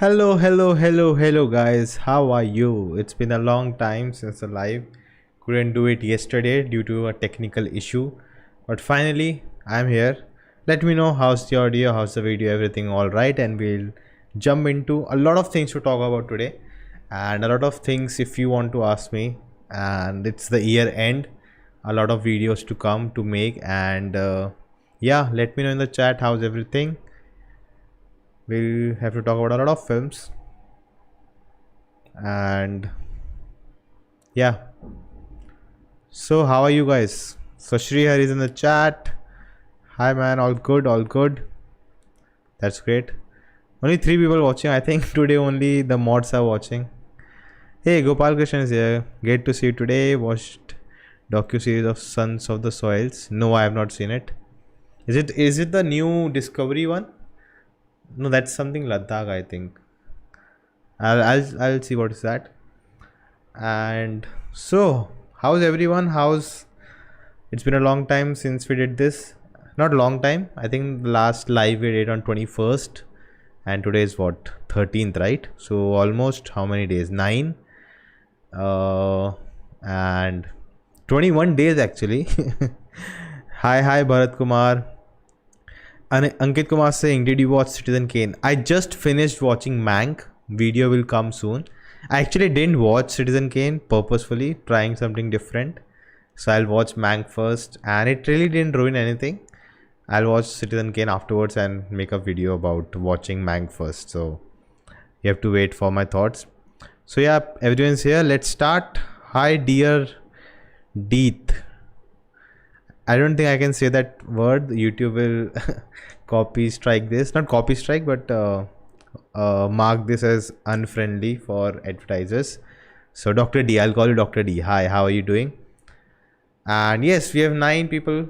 Hello, guys. How are you? It's been a long time since the live. Couldn't do it yesterday due to a technical issue, but finally, I'm here. Let me know how's the audio, how's the video, everything all right, and we'll jump into a lot of things to talk about today, and a lot of things if you want to ask me. And it's the year end, a lot of videos to come to make, and yeah, let me know in the chat how's everything. We'll have to talk about a lot of films, and yeah. So how are you guys? So Shri is in the chat. Hi man, all good, all good. That's great. Only 3 people watching. I think today only the mods are watching. Hey, Gopal Krishnan is here. Great to see you today. Watched docu-series of Sons of the Soils. No, I have not seen it. Is it the new Discovery one? No, that's something Ladakh, I think. I'll see what is that. And so, how's everyone? It's been a long time since we did this. Not long time. I think the last live we did on 21st, and today is what, 13th, right? So almost how many days? 9 and 21 days actually. Hi Bharat Kumar. Ankit Kumar saying, did you watch Citizen Kane? I just finished watching Mank. Video will come soon. I actually didn't watch Citizen Kane purposefully, trying something different. So I'll watch Mank first, and it really didn't ruin anything. I'll watch Citizen Kane afterwards and make a video about watching Mank first. So you have to wait for my thoughts. So yeah, everyone's here. Let's start. Hi dear Deeth. I don't think I can say that word. YouTube will copy strike this. Not copy strike, but mark this as unfriendly for advertisers. So Dr. D, I'll call you Dr. D. Hi, how are you doing? And yes, we have 9 people.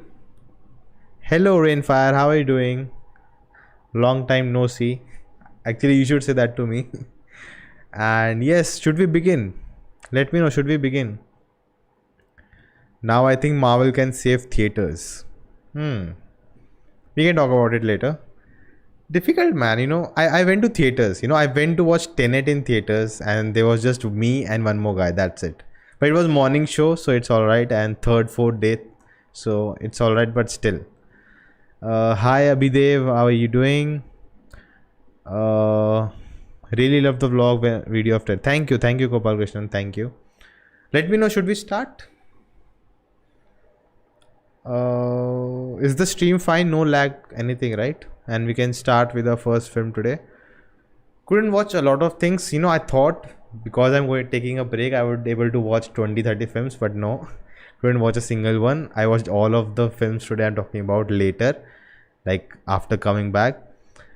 Hello Rainfire, how are you doing? Long time no see. Actually, you should say that to me. And yes, should we begin? Let me know, should we begin? Now I think Marvel can save theaters. We can talk about it later. Difficult, man. I went to theaters. I went to watch Tenet in theaters, and there was just me and one more guy. That's it. But it was morning show, so it's alright. And third, fourth day, so it's alright. But still. Hi Abhidev, how are you doing? Really love the vlog video after. Thank you, Gopal Krishnan. Thank you. Let me know. Should we start? Is the stream fine? No lag, anything, right? And we can start with our first film today. Couldn't watch a lot of things. I thought because I'm taking a break, I would be able to watch 20-30 films, but no, couldn't watch a single one. I watched all of the films today I'm talking about later, like after coming back.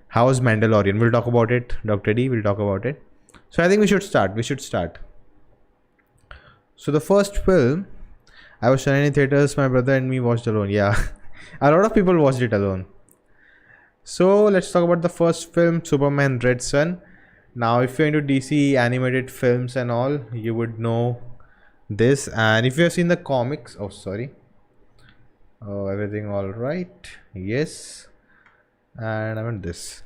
How's Mandalorian? We'll talk about it. Dr. D, we'll talk about it. So I think we should start. So the first film, I was showing in theaters, my brother and me watched alone. Yeah, a lot of people watched it alone. So let's talk about the first film, Superman Red Son. Now, if you're into DC animated films and all, you would know this. And if you have seen the comics, everything all right? Yes. And I want this.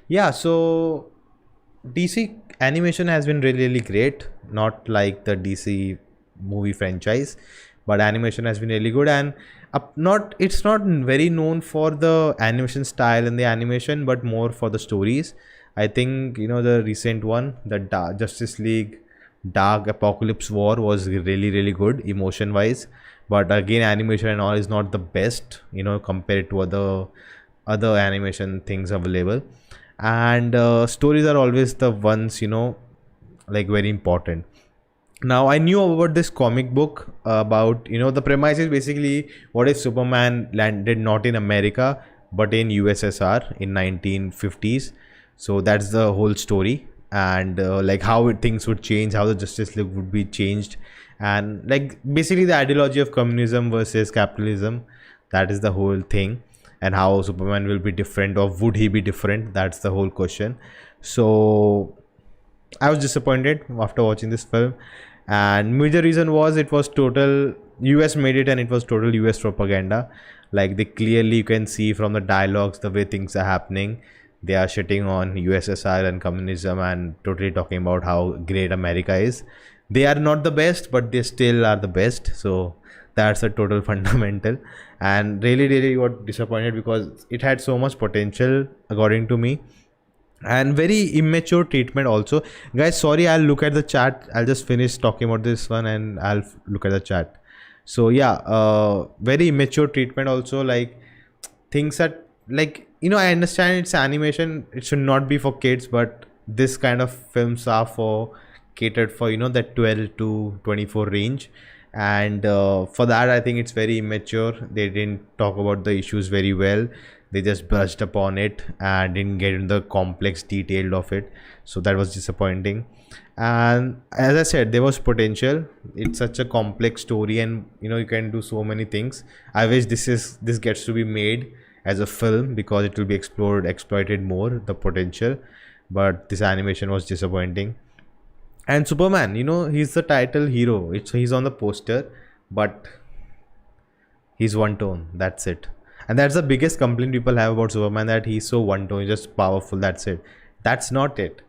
Yeah, so DC animation has been really great. Not like the DC movie franchise, but animation has been really good, and it's not very known for the animation style and the animation, but more for the stories. I think the recent one, the Justice League Dark Apocalypse War, was really good emotion wise, but again animation and all is not the best compared to other animation things available, and stories are always the ones like very important. Now, I knew about this comic book about, the premise is basically, what if Superman landed not in America, but in USSR in 1950s. So that's the whole story, and like how things would change, how the Justice League would be changed, and like basically the ideology of communism versus capitalism. That is the whole thing, and how Superman will be different, or would he be different? That's the whole question. So I was disappointed after watching this film. And major reason was it was total US made it, and it was total US propaganda. Like you can see from the dialogues, the way things are happening, They are shitting on USSR and communism and totally talking about how great America is. They are not the best, but they still are the best. So that's a total fundamental. And really, really got disappointed because it had so much potential, according to me, and very immature treatment also. Guys, sorry, I'll look at the chat. I'll just finish talking about this one and I'll look at the chat. So yeah, very immature treatment also. Like, things that, like, I understand it's animation, it should not be for kids, but this kind of films are for catered for that 12 to 24 range. And for that, I think it's very immature. They didn't talk about the issues very well. They just brushed upon it and didn't get into the complex detail of it. So that was disappointing. And as I said, there was potential. It's such a complex story, and you can do so many things. I wish this gets to be made as a film, because it will be exploited more, the potential. But this animation was disappointing. And Superman, he's the title hero. He's on the poster, but he's one tone. That's it. And that's the biggest complaint people have about Superman, that he's so one tone, he's just powerful. That's it. That's not it.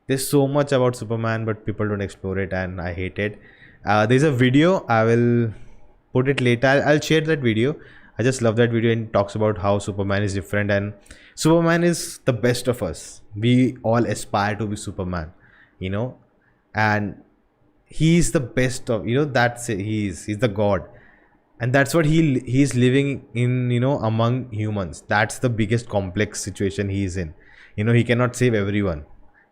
There's so much about Superman, but people don't explore it, and I hate it. There's a video. I will put it later. I'll share that video. I just love that video, and talks about how Superman is different, and Superman is the best of us. We all aspire to be Superman, and he's the best of, that's it. He's the god, and that's what he's living in, among humans. That's the biggest complex situation he's in. He cannot save everyone.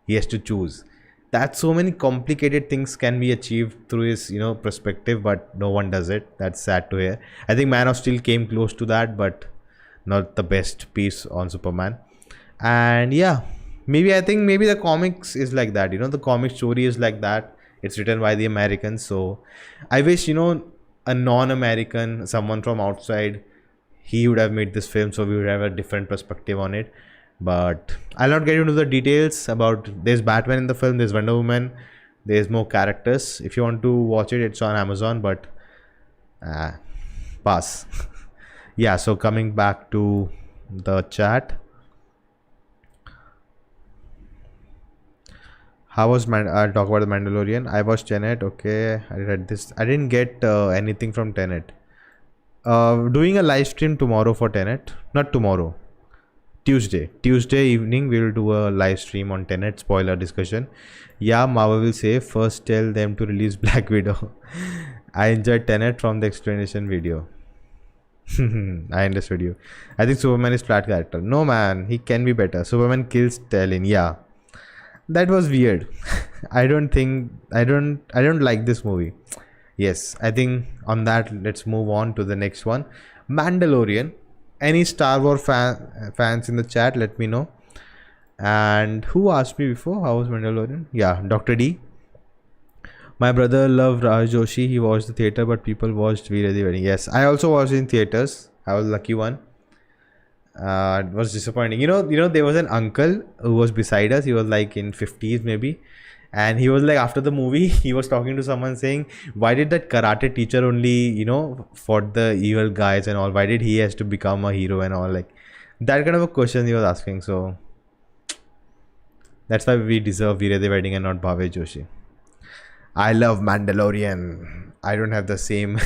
He has to choose. That so many complicated things can be achieved through his perspective, but no one does it. That's sad to hear. I think Man of Steel came close to that, but not the best piece on Superman. And yeah, maybe the comics is like that. The comic story is like that. It's written by the Americans. So I wish a non-American, someone from outside, he would have made this film, so we would have a different perspective on it. But I'll not get into the details about. There's Batman in the film, there's Wonder Woman, there's more characters. If you want to watch it, it's on Amazon, but pass. Yeah, so coming back to the chat. I'll talk about the Mandalorian. I watched Tenet. Okay, I read this. I didn't get anything from Tenet. Doing a live stream tomorrow for Tenet. Not tomorrow. Tuesday evening we will do a live stream on Tenet spoiler discussion. Yeah, Marvel will say first tell them to release Black Widow. I enjoyed Tenet from the explanation video. I understood you. I think Superman is flat character. No man, he can be better. Superman kills Talon. Yeah, that was weird. I don't like this movie. Yes, I think on that, let's move on to the next one. Mandalorian. Any Star Wars fans in the chat, let me know. And who asked me before, how was Mandalorian? Yeah, Dr. D. My brother loved Raj Joshi. He watched the theater, but people watched We Ready Wedding. Yes, I also watched in theaters. I was lucky one. It was disappointing. There was an uncle who was beside us. He was like in 50s maybe. And he was like, after the movie, he was talking to someone saying, why did that karate teacher only, fought the evil guys and all? Why did he has to become a hero and all? Like, that kind of a question he was asking. So, that's why we deserve Veer the Wedding and not Bhave Joshi. I love Mandalorian. I don't have the same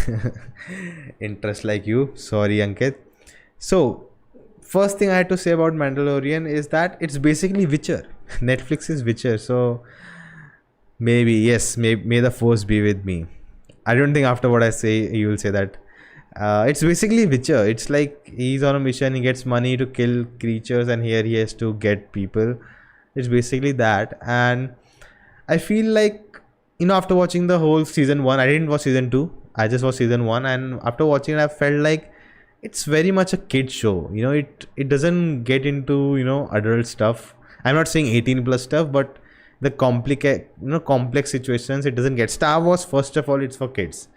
interest like you. Sorry, Ankit. So, first thing I had to say about Mandalorian is that it's basically Witcher. Netflix is Witcher. So, maybe, yes, may the force be with me. I don't think after what I say, you will say that. It's basically Witcher. It's like he's on a mission, he gets money to kill creatures, and here he has to get people. It's basically that. And I feel like, after watching the whole season 1, I didn't watch season 2. I just watched season 1. And after watching it, I felt like it's very much a kid show. It doesn't get into, adult stuff. I'm not saying 18 plus stuff, but the complex situations, it doesn't get. Star Wars, first of all, it's for kids.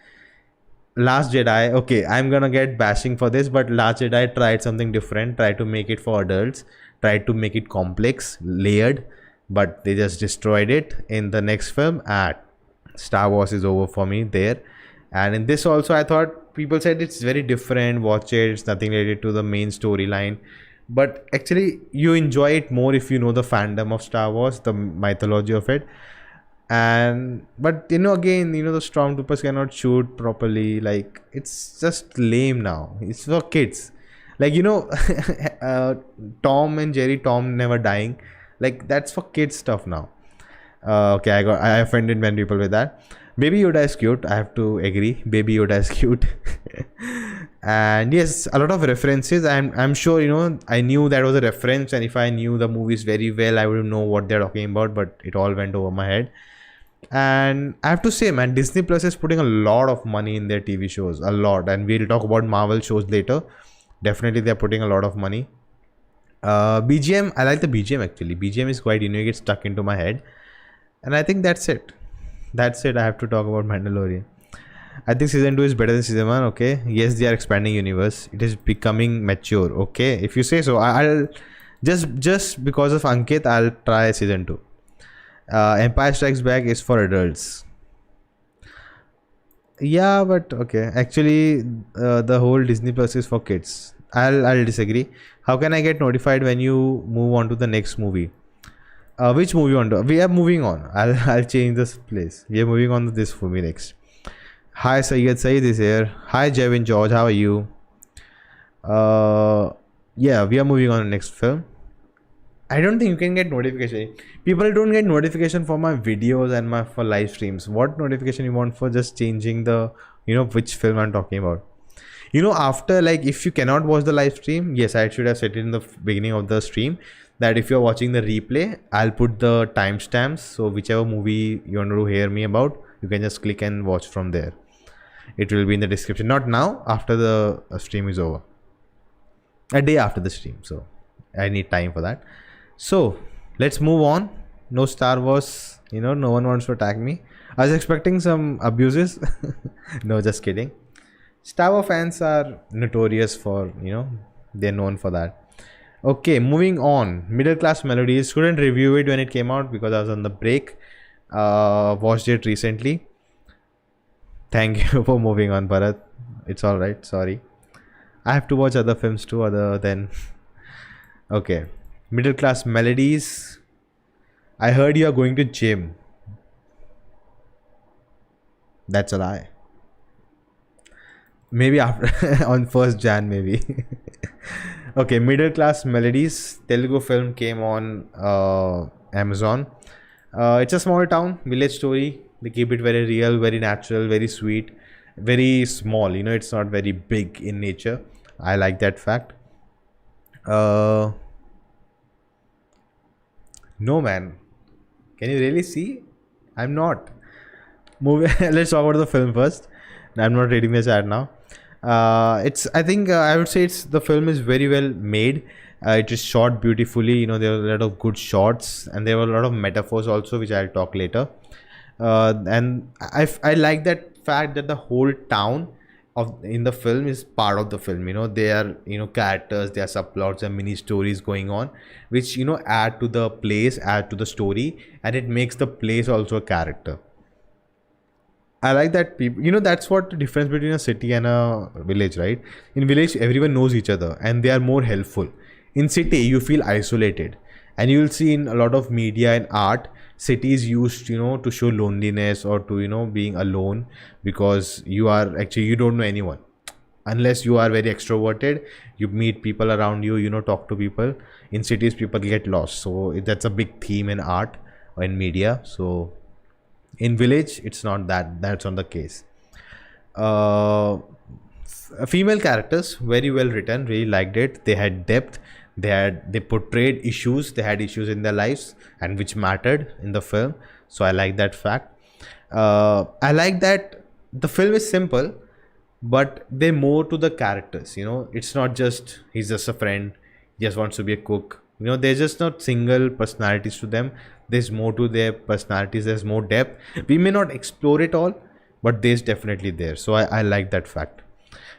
Last Jedi, okay, I'm gonna get bashing for this, but Last Jedi tried something different, tried to make it for adults, tried to make it complex, layered, but they just destroyed it in the next film. Star Wars is over for me there. And in this also, I thought people said it's very different, watch it, it's nothing related to the main storyline. but actually you enjoy it more if you know the fandom of Star Wars, the mythology of it. And but again, the stormtroopers cannot shoot properly. Like, it's just lame now. It's for kids. Like, uh, Tom and Jerry, Tom never dying, like that's for kids stuff now. Okay, I offended many people with that. Baby Yoda is cute, I have to agree. Baby Yoda is cute. And yes, a lot of references. I'm sure, I knew that was a reference, and if I knew the movies very well, I would know what they're talking about, but it all went over my head. And I have to say, man, Disney Plus is putting a lot of money in their TV shows, a lot. And we'll talk about Marvel shows later. Definitely, they're putting a lot of money. BGM, I like the BGM actually. BGM is quite, it gets stuck into my head. And I think that's it. That's it. I have to talk about Mandalorian. I think season 2 is better than season 1. Okay. Yes, they are expanding universe. It is becoming mature. Okay. If you say so, I'll just because of Ankit, I'll try season 2. Empire Strikes Back is for adults. Yeah, but okay. Actually, the whole Disney Plus is for kids. I'll disagree. How can I get notified when you move on to the next movie? Which movie on to? We are moving on. I'll change this place. We are moving on to this movie next. Hi Sayyid is here. Hi Jevin George, how are you? Yeah, we are moving on to the next film. I don't think you can get notification. People don't get notification for my videos and for live streams. What notification you want for just changing the which film I'm talking about? After, like, if you cannot watch the live stream, yes, I should have said it in the beginning of the stream that if you're watching the replay, I'll put the timestamps. So whichever movie you want to hear me about, you can just click and watch from there. It will be in the description. Not now, after the stream is over. A day after the stream. So I need time for that. So let's move on. No Star Wars. No one wants to attack me. I was expecting some abuses. No, just kidding. Star Wars fans are notorious for, they're known for that. Okay, moving on. Middle Class Melodies. Couldn't review it when it came out because I was on the break. Watched it recently. Thank you for moving on, Bharat. It's alright, sorry. I have to watch other films too other than... Okay. Middle Class Melodies. I heard you are going to gym. That's a lie. Maybe after on 1st Jan maybe. Okay, Middle Class Melodies. Telugu film came on Amazon. It's a small town, village story. They keep it very real, very natural, very sweet, very small. It's not very big in nature. I like that fact. No, man. Can you really see? I'm not. Let's talk about the film first. I'm not reading the chat now. I think I would say the film is very well made. It is shot beautifully. There are a lot of good shots, and there were a lot of metaphors also, which I'll talk later. And I like that fact that the whole town in the film is part of the film. They are characters, there are subplots and mini stories going on, which add to the place, add to the story, and it makes the place also a character. I like that people, that's what the difference between a city and a village, right? In village, everyone knows each other and they are more helpful. In city, you feel isolated, and you will see in a lot of media and art, cities used, to show loneliness or to, being alone, because you don't know anyone. Unless you are very extroverted, you meet people around you, talk to people. In cities, people get lost. So that's a big theme in art or in media. So in village, it's not that's not the case. Female characters, very well written, really liked it. They had depth, they portrayed issues, they had issues in their lives and which mattered in the film. So I like that fact. I like that the film is simple, but they more to the characters. It's not just he's just a friend, he just wants to be a cook. There's just not single personalities to them. There's more to their personalities, there's more depth. We may not explore it all, but there's definitely there. So I like that fact.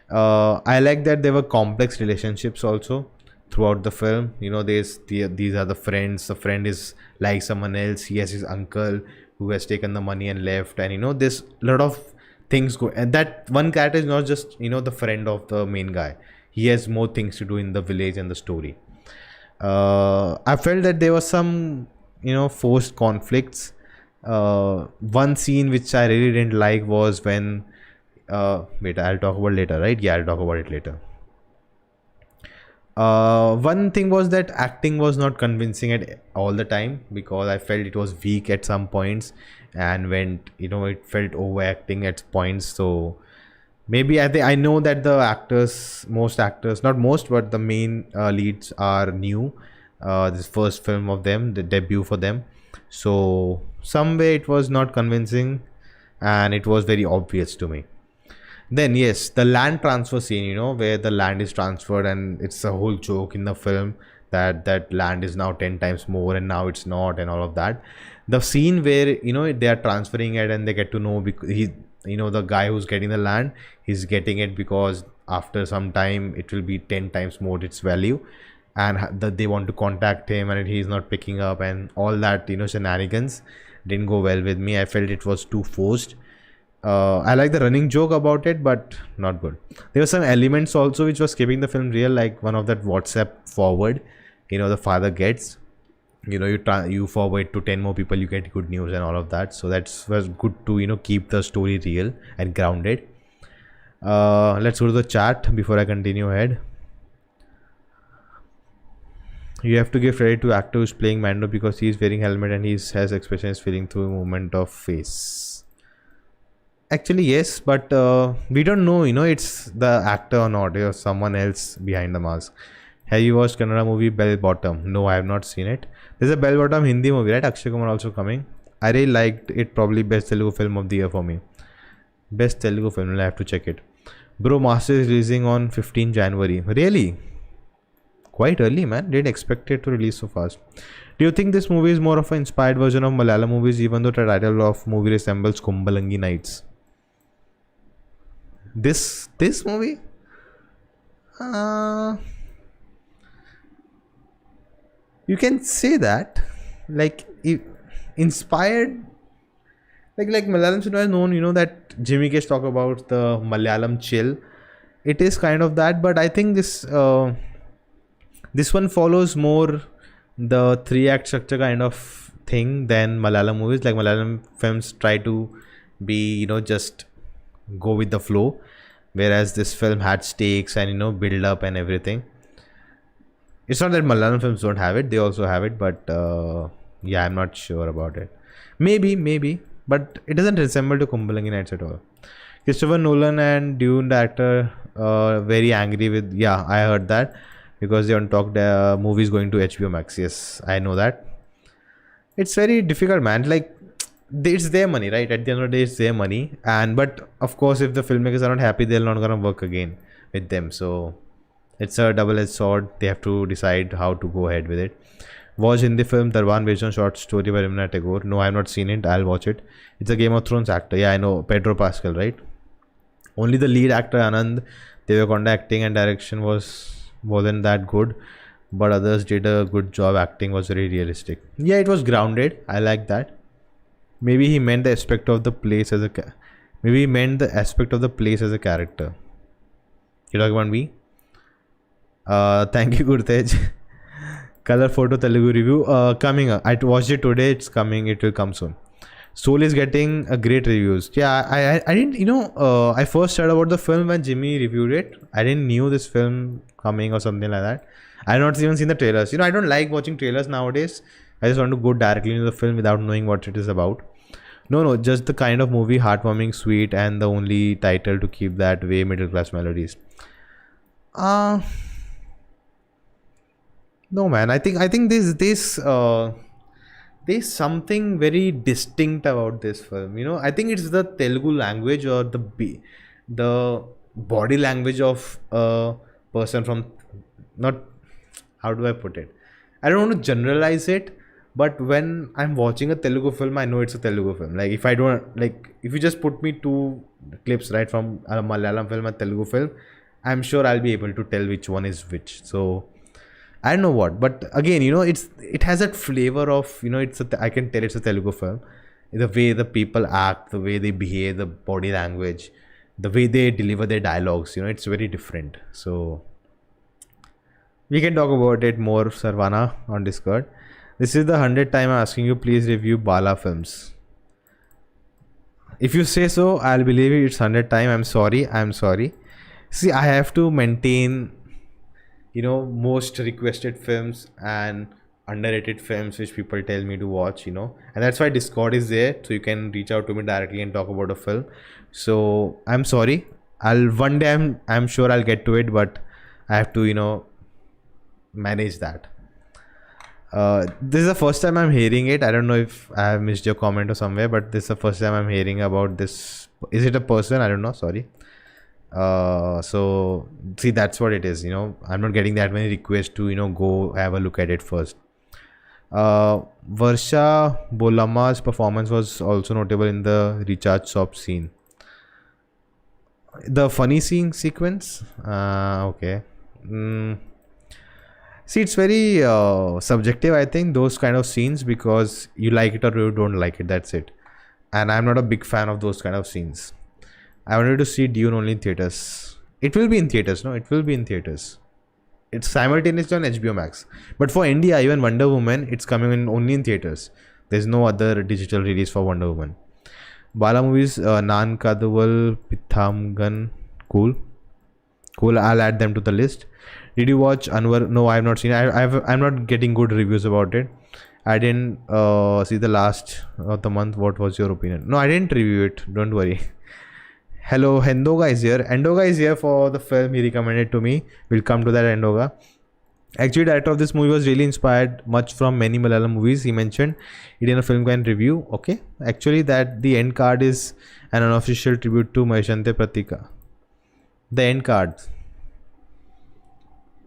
I like that there were complex relationships also throughout the film. These are the friends. The friend is like someone else. He has his uncle who has taken the money and left, and there's a lot of things go, and that one character is not just the friend of the main guy. He has more things to do in the village and the story. I felt that there was some, forced conflicts. One scene which I really didn't like was when, wait, I'll talk about later, right? Yeah, I'll talk about it later. One thing was that acting was not convincing at all the time, because I felt it was weak at some points, and when it felt overacting at points. So maybe I know that the actors, most actors, not most, but the main leads are new. This first film of them, the debut for them. So some way it was not convincing, and it was very obvious to me. Then yes, the land transfer scene, where the land is transferred, and it's a whole joke in the film that that land is now 10 times more and now it's not, and all of that. The scene where they are transferring it, and they get to know, because the guy who's getting the land, he's getting it because after some time it will be 10 times more its value, and that they want to contact him and he's not picking up, and all that shenanigans didn't go well with me. I felt it was too forced. I like the running joke about it, but not good. There were some elements also which was keeping the film real, like one of that WhatsApp forward, the father gets, you forward to 10 more people, you get good news and all of that. So that's was good to keep the story real and grounded. Let's go to the chat before I continue ahead. You have to give credit to actor who's playing Mando, because he's wearing helmet and he has expressions feeling through movement of face. Actually, yes, but we don't know, it's the actor or not, or someone else behind the mask. Have you watched Kannada movie Bell Bottom? No, I have not seen it. There's a Bell Bottom Hindi movie, right? Akshay Kumar also coming. I really liked it. Probably best Telugu film of the year for me. Best Telugu film. I'll have to check it. Bro, Master is releasing on 15 January. Really? Quite early, man. Didn't expect it to release so fast. Do you think this movie is more of an inspired version of Malayalam movies, even though the title of movie resembles Kumbalangi Nights? This movie? You can say that, like, inspired, like Malayalam cinema is known, that Jimmy Cage talk about the Malayalam chill. It is kind of that, but I think this one follows more the 3-act structure kind of thing than Malayalam movies. Like Malayalam films try to be, just go with the flow, whereas this film had stakes and build up and everything. It's not that Malayalam films don't have it, they also have it, but yeah, I'm not sure about it. Maybe, but it doesn't resemble to Kumbalangi Nights at all. Christopher Nolan and Dune director very angry with, yeah, I heard that, because they don't talk the movies going to HBO Max. Yes, I know that. It's very difficult, man. Like, it's their money, right? At the end of the day, it's their money, but of course, if the filmmakers are not happy, they're not gonna work again with them. So it's a double-edged sword. They have to decide how to go ahead with it. Watch Hindi film Darwan based on short story by Ramna Tagore. No, I have not seen it. I'll watch it. It's a Game of Thrones actor. Yeah, I know. Pedro Pascal, right? Only the lead actor Anand Devarakonda acting and direction wasn't that good, but others did a good job. Acting was very realistic. Yeah, it was grounded. I like that. Maybe he meant the aspect of the place as a character. You talking about me? Thank you, Gurtej. Color photo Telugu review coming up. I watched it today. It's coming. It will come soon. Soul is getting a great reviews. Yeah, I didn't, I first heard about the film when Jimmy reviewed it. I didn't knew this film coming or something like that. I had not even seen the trailers. I don't like watching trailers nowadays. I just want to go directly into the film without knowing what it is about. No, just the kind of movie, heartwarming, sweet, and the only title to keep that way, middle class melodies. No, man. I think there's something very distinct about this film. I think it's the Telugu language, or the body language of a person from, not, how do I put it? I don't want to generalize it, but when I'm watching a Telugu film, I know it's a Telugu film. Like, if you just put me two clips, right, from a Malayalam film and Telugu film, I'm sure I'll be able to tell which one is which. So I don't know what, but again, it has that flavor of, I can tell it's a Telugu film. The way the people act, the way they behave, the body language, the way they deliver their dialogues, it's very different. So We can talk about it more, Sarvana, on Discord. This is the 100th time I'm asking you, please review Bala films. If you say so, I'll believe it. It's 100th time. I'm sorry. I'm sorry. See, I have to maintain, most requested films and underrated films which people tell me to watch, and that's why Discord is there, so you can reach out to me directly and talk about a film. So I'm sorry. I'll one day I'm sure I'll get to it, but I have to, manage that. This is the first time I'm hearing it. I don't know if I have missed your comment or somewhere, but this is the first time I'm hearing about this. Is it a person? I don't know. Sorry. So see, that's what it is. I'm not getting that many requests to go have a look at it first. Varsha Bolama's performance was also notable in the recharge shop scene. The funny scene sequence. Okay. See, it's very subjective, I think, those kind of scenes, because you like it or you don't like it. That's it. And I'm not a big fan of those kind of scenes. I wanted to see Dune only in theaters. It will be in theaters, no? It will be in theaters. It's simultaneously on HBO Max. But for India, even Wonder Woman, it's coming in only in theaters. There's no other digital release for Wonder Woman. Bala movies, Nan Kadaval, Pithamgan, cool. I'll add them to the list. Did you watch Anwar? No, I have not seen it. I'm not getting good reviews about it. I didn't see the last of the month. What was your opinion? No, I didn't review it. Don't worry. Hello, Endoga is here. Endoga is here for the film he recommended to me. We'll come to that, Endoga. Actually, the director of this movie was really inspired much from many Malayalam movies. He mentioned it in a film kind review. Okay. Actually, that the end card is an unofficial tribute to Maheshante Pratika. The end card.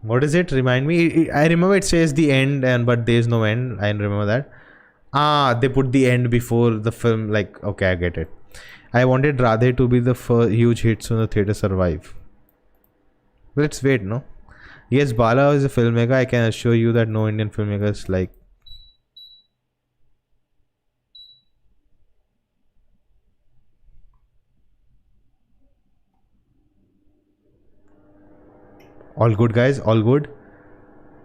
What is it? Remind me. I remember it says the end, but there's no end. I remember that. They put the end before the film. Like, okay, I get it. I wanted Radhe to be the first huge hit so the theater survive. Let's wait, no? Yes, Bala is a filmmaker. I can assure you that no Indian filmmakers like. All good, guys. All good.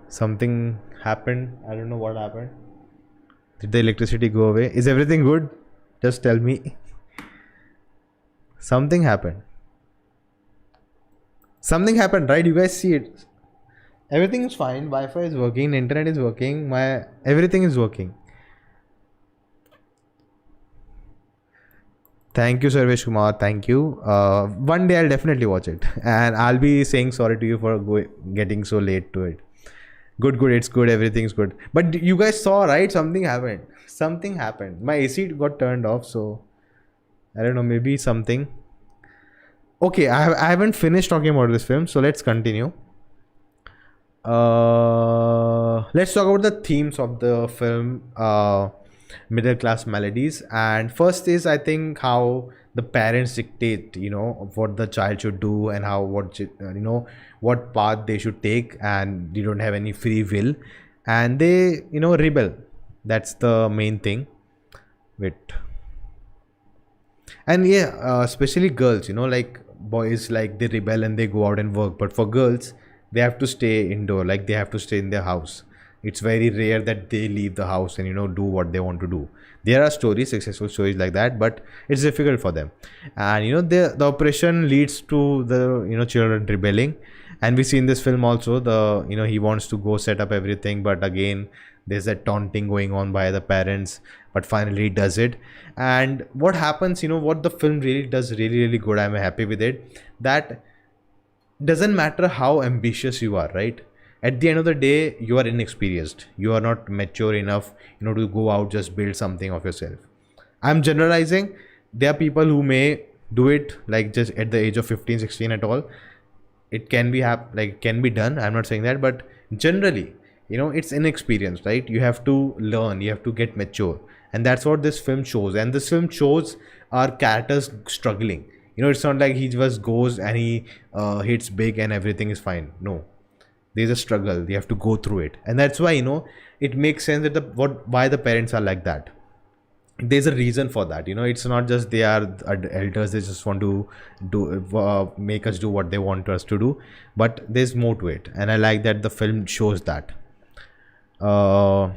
Something happened. I don't know what happened. Did the electricity go away? Is everything good? Just tell me. Something happened. Something happened, right? You guys see it. Everything is fine. Wi-Fi is working. Internet is working. Everything is working. Thank you, Sarvesh Kumar. Thank you. One day I'll definitely watch it, and I'll be saying sorry to you for getting so late to it. Good. It's good. Everything's good. But you guys saw, right? Something happened. My AC got turned off, so I don't know. Maybe something. Okay, I haven't finished talking about this film, so let's continue. Let's talk about the themes of the film. Middle class melodies, and first is, I think, how the parents dictate what the child should do and what path they should take, and you don't have any free will, and they rebel. That's the main thing. And yeah, especially girls, like boys, like they rebel and they go out and work, but for girls they have to stay indoor, like they have to stay in their house. It's very rare that they leave the house and do what they want to do. There are successful stories like that, but it's difficult for them. And the oppression leads to the children rebelling. And we see in this film also he wants to go set up everything, but again there's that taunting going on by the parents, but finally he does it. And what happens, what the film really does really good, I'm happy with it, that doesn't matter how ambitious you are, right? At the end of the day, you are inexperienced. You are not mature enough, to go out, just build something of yourself. I'm generalizing. There are people who may do it like just at the age of 15, 16 at all. It can be can be done. I'm not saying that, but generally, it's inexperienced, right? You have to learn. You have to get mature, and that's what this film shows. And this film shows our characters struggling. It's not like he just goes and he hits big and everything is fine. No. There's a struggle. They have to go through it, and that's why it makes sense that why the parents are like that. there's a reason for that. It's not just they are elders, they just want to do make us do what they want us to do, but there's more to it, and I like that the film shows that. uh,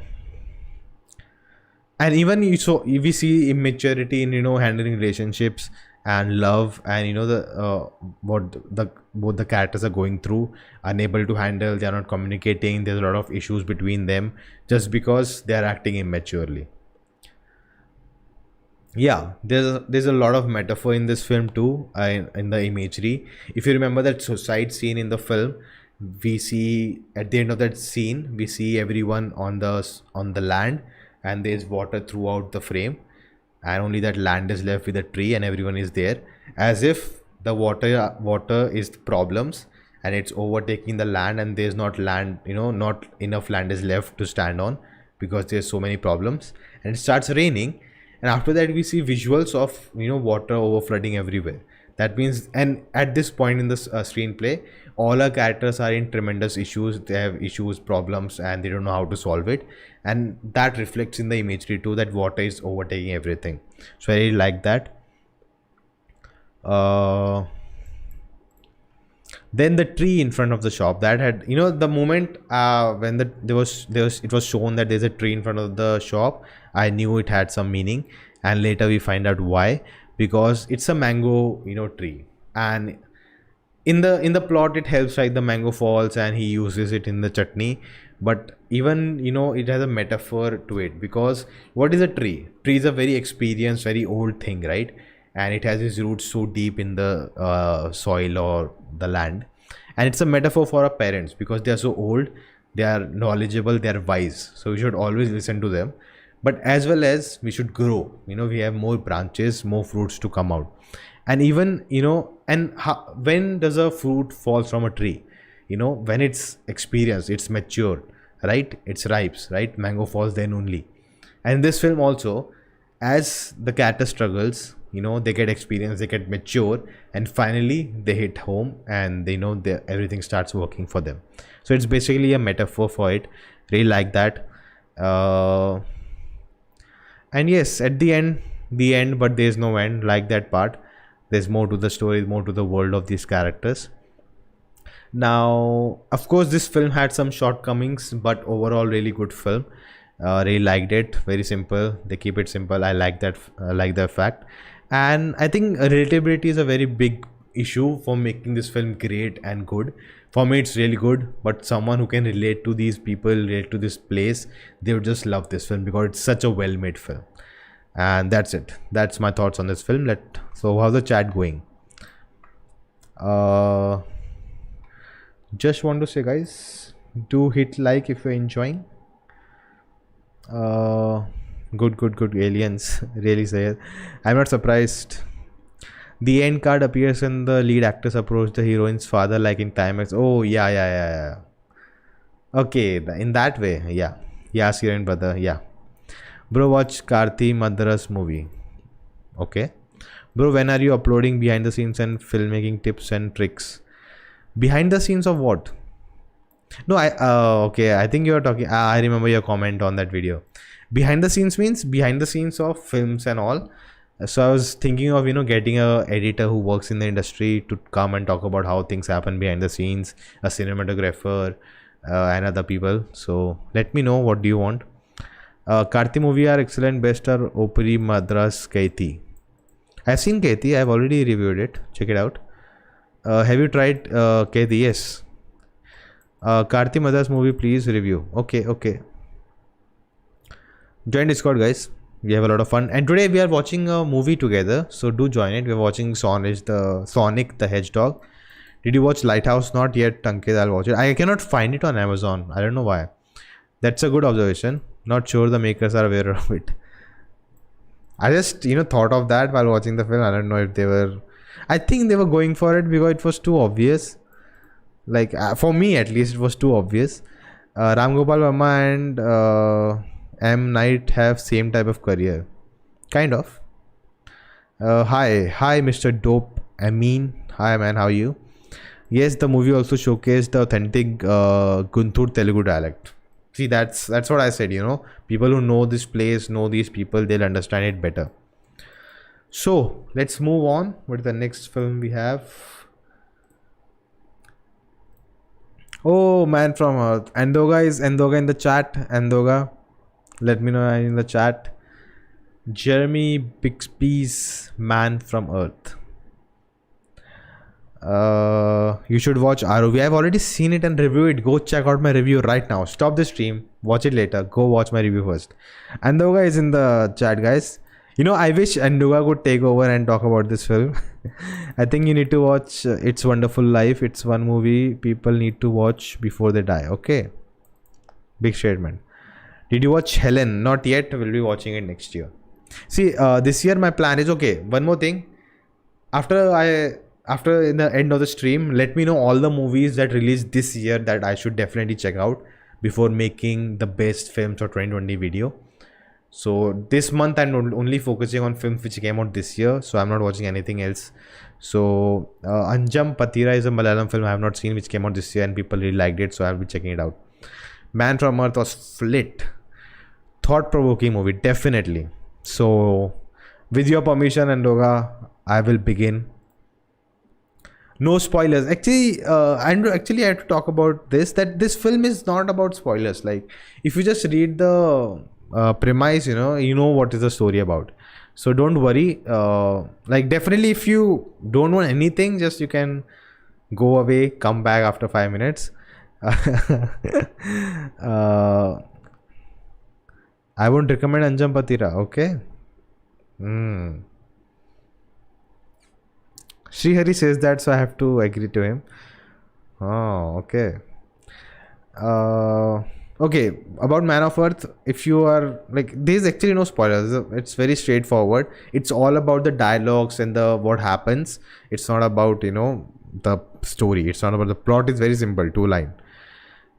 and even so if we see immaturity in handling relationships and love, and the what the both the characters are going through, unable to handle, they are not communicating, there's a lot of issues between them just because they are acting immaturely. Yeah, there's a lot of metaphor in this film too, in the imagery. If you remember that suicide scene in the film, we see at the end of that scene, we see everyone on the land, and there's water throughout the frame, and only that land is left with a tree, and everyone is there, as if the water is the problems, and it's overtaking the land, and there's not land, not enough land is left to stand on because there's so many problems, and it starts raining, and after that we see visuals of water over flooding everywhere. That means, and at this point in this screenplay, all our characters are in tremendous issues, they have issues, problems, and they don't know how to solve it, and that reflects in the imagery too, that water is overtaking everything. So I really like that. Then the tree in front of the shop, that had, the moment when there was it was shown that there's a tree in front of the shop, I knew it had some meaning, and later we find out why. Because it's a mango tree, and in the plot it helps, like the mango falls and he uses it in the chutney, but even it has a metaphor to it, because what is a tree? Tree is a very experienced, very old thing, right? And it has its roots so deep in the soil or the land, and it's a metaphor for our parents because they are so old, they are knowledgeable, they are wise, so we should always listen to them. But as well as we should grow, we have more branches, more fruits to come out. And even and when does a fruit falls from a tree? When it's experienced, it's mature, right? It's ripes, right? Mango falls then only. And this film also, as the character struggles, they get experience, they get mature, and finally they hit home, and they know that everything starts working for them. So it's basically a metaphor for it. Really like that. And yes, at the end, but there's no end. Like that part, there's more to the story, more to the world of these characters. Now, of course, this film had some shortcomings, but overall really good film. Really liked it. Very simple, they keep it simple. I like that. I like that fact. And I think relatability is a very big issue for making this film great and good. For me it's really good, but someone who can relate to these people, relate to this place, they would just love this film because it's such a well made film. And that's it, that's my thoughts on this film. So how's the chat going? Just want to say, guys, do hit like if you're enjoying. Good aliens. Really say it. I'm not surprised. The end card appears when the lead actors approach the heroine's father, like in Timex. Oh yeah. Okay, in that way, yeah. Heroine brother, yeah. Bro, watch Karthi Madras movie. Okay. Bro, when are you uploading behind the scenes and filmmaking tips and tricks? Behind the scenes of what? No, okay, I think you're talking, I remember your comment on that video. Behind the scenes means behind the scenes of films and all. So I was thinking of getting a editor who works in the industry to come and talk about how things happen behind the scenes, a cinematographer, and other people. So let me know, what do you want? Karthi movie are excellent, best are Operi Madras Kaiti. I've seen Kaiti, I've already reviewed it, check it out. Have you tried Kaiti? Yes. Karthi Madras movie, please review. Okay. Join Discord, guys. We have a lot of fun, and today we are watching a movie together, so do join it. We're watching Sonic the Hedgehog. Did you watch Lighthouse? Not yet, Ankit. I'll watch it. I cannot find it on Amazon. I don't know why. That's a good observation. Not sure the makers are aware of it. I just thought of that while watching the film. I don't know if they were. I think they were going for it because it was too obvious. Like for me at least, it was too obvious. Ram Gopal Verma and M. Night have same type of career, kind of. Hi Mr. Dope Amin. Hi man, how are you? Yes, the movie also showcased the authentic Guntur Telugu dialect. See, that's what I said. People who know this place, know these people, they'll understand it better. So let's move on with the next film we have. Oh, Man from Earth. Andhaga is Andhaga in the chat. Andhaga, let me know in the chat. Jeremy Bixby's Man from Earth. You should watch ROV. I've already seen it and reviewed it. Go check out my review right now. Stop the stream. Watch it later. Go watch my review first. Andhaga is in the chat, guys. I wish Andhaga could take over and talk about this film. I think you need to watch It's Wonderful Life. It's one movie people need to watch before they die. Okay. Big statement. Did you watch Helen? Not yet. We'll be watching it next year. See, this year my plan is, okay, one more thing. After in the end of the stream, let me know all the movies that released this year that I should definitely check out before making the best films for 2020 video. So this month I'm only focusing on films which came out this year, so I'm not watching anything else. So Anjam Patira is a Malayalam film I have not seen which came out this year and people really liked it, so I'll be checking it out. Man from Earth was flit. Thought-provoking movie, definitely. So with your permission, Andhaga, I will begin. No spoilers. Actually, I have to talk about this, that this film is not about spoilers. Like, if you just read the premise, you know what is the story about. So don't worry. Like, definitely if you don't want anything, just you can go away, come back after 5 minutes. I won't recommend Anjam Patira, okay? Srihari says that, so I have to agree to him. Oh, okay. Okay, about Man of Earth, if you are like, there's actually no spoilers. It's very straightforward. It's all about the dialogues and the what happens. It's not about the story. It's not about the plot. It's very simple, 2 line.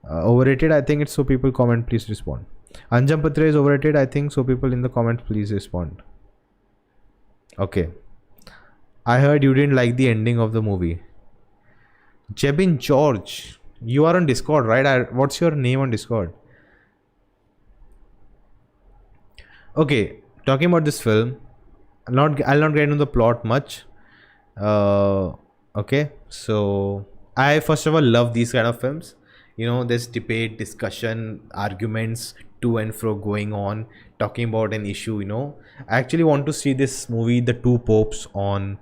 Overrated, I think it's so people comment, please respond. Anjam Patra is overrated, I think so people in the comments, please respond. Okay. I heard you didn't like the ending of the movie. Jebin George, you are on Discord, right? What's your name on Discord? Okay, talking about this film, I'll not get into the plot much. Okay, so I first of all love these kind of films. There's debate, discussion, arguments to and fro going on, talking about an issue. I actually want to see this movie, The Two Popes, on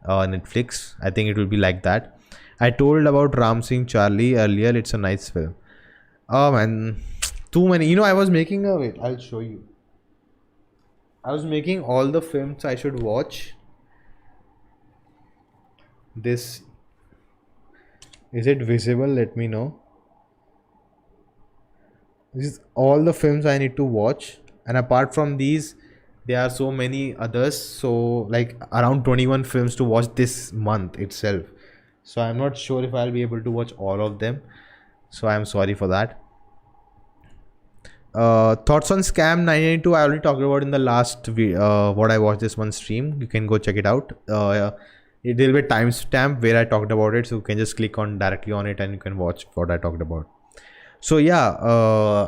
Netflix. I think it will be like that. I told about Ram Singh Charlie earlier. It's a nice film. Oh man, too many. I was making wait, I'll show you. I was making all the films I should watch. This, is it visible? Let me know. This is all the films I need to watch, and apart from these, there are so many others. So like around 21 films to watch this month itself. So I'm not sure if I'll be able to watch all of them. So I'm sorry for that. Thoughts on Scam 992, I already talked about in the last what I watched this one stream. You can go check it out. It will be a timestamp where I talked about it, so you can just click on directly on it and you can watch what I talked about. So yeah,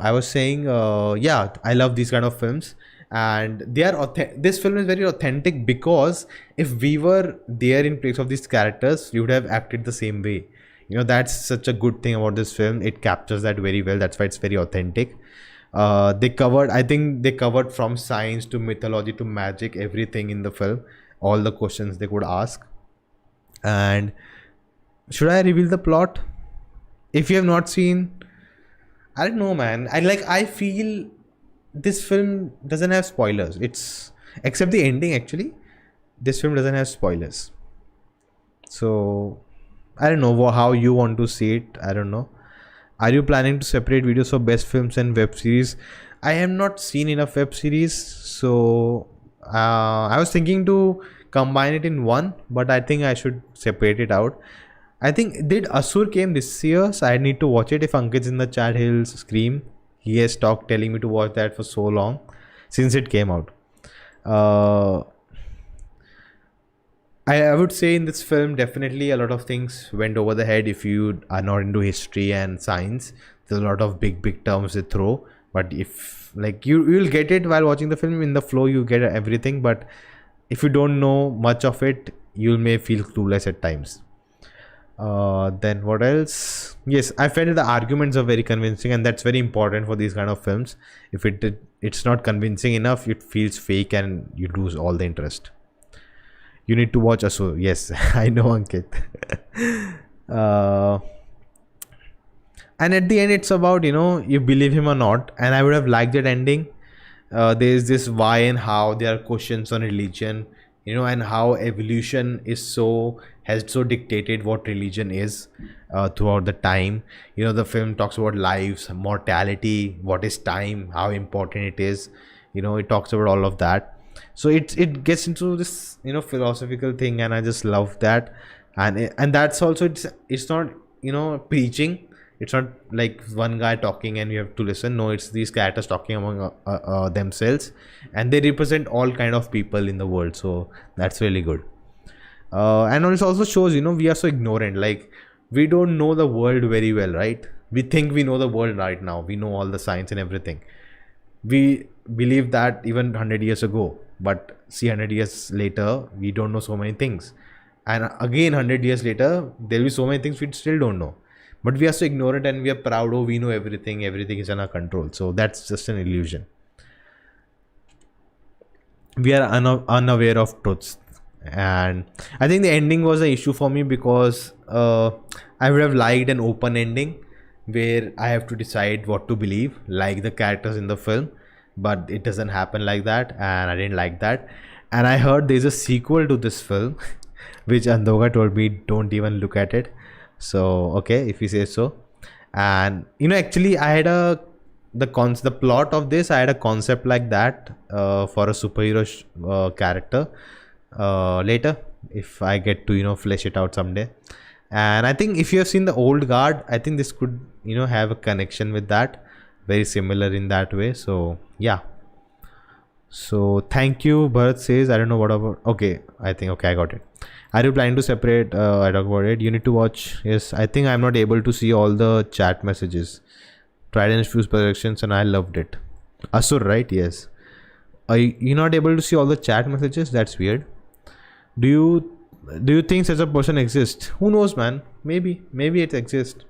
I was saying, yeah, I love these kind of films, and they are this film is very authentic, because if we were there in place of these characters, we would have acted the same way. That's such a good thing about this film. It captures that very well. That's why it's very authentic. I think they covered from science to mythology to magic, everything in the film, all the questions they could ask. And should I reveal the plot? If you have not seen, I don't know, man. I feel this film doesn't have spoilers. It's except the ending, actually. This film doesn't have spoilers. So I don't know how you want to see it. I don't know. Are you planning to separate videos for best films and web series? I have not seen enough web series, so I was thinking to combine it in one, but I think I should separate it out. I think did Asur came this year, so I need to watch it. If Ankit's in the chat, he'll scream. He has talked telling me to watch that for so long since it came out. I would say in this film, definitely a lot of things went over the head if you are not into history and science. There's a lot of big terms they throw. But if like you'll get it while watching the film in the flow, you get everything. But if you don't know much of it, you may feel clueless at times. Then what else? Yes, I felt the arguments are very convincing, and that's very important for these kind of films. If it's not convincing enough, it feels fake and you lose all the interest. You need to watch Asur. Yes, I know, Ankit. uh, and at the end, it's about, you believe him or not. And I would have liked that ending. There's this why and how. There are questions on religion, and how evolution has so dictated what religion is throughout the time. The film talks about lives, mortality, what is time, how important it is. It talks about all of that. So it gets into this philosophical thing, and I just love that. And that's also, it's not preaching. It's not like one guy talking and you have to listen. No, it's these characters talking among themselves, and they represent all kind of people in the world. So that's really good. And it also shows, we are so ignorant. Like, we don't know the world very well, right? We think we know the world right now. We know all the science and everything. We believe that even 100 years ago, but see, 100 years later, we don't know so many things. And again, 100 years later, there'll be so many things we still don't know. But we are so ignorant and we are proud, we know everything is in our control. So that's just an illusion. We are unaware of truths. And I think the ending was an issue for me because I would have liked an open ending where I have to decide what to believe, like the characters in the film. But it doesn't happen like that, and I didn't like that. And I heard there's a sequel to this film, which Andhoga told me don't even look at it. So okay, if you say so. And actually I had the plot of this, I had a concept like that for a superhero character later, if I get to flesh it out someday. And I think if you have seen the old guard, I think this could have a connection with that, very similar in that way. So yeah. So thank you. Bharat says, I don't know what about. Okay, I think okay, I got it. Are you planning to separate? I talk about it. You need to watch. Yes, I think I'm not able to see all the chat messages. Tried and fused projections, and I loved it. Asur, right? Yes. Are you not able to see all the chat messages? That's weird. Do you think such a person exists? Who knows, man? Maybe it exists.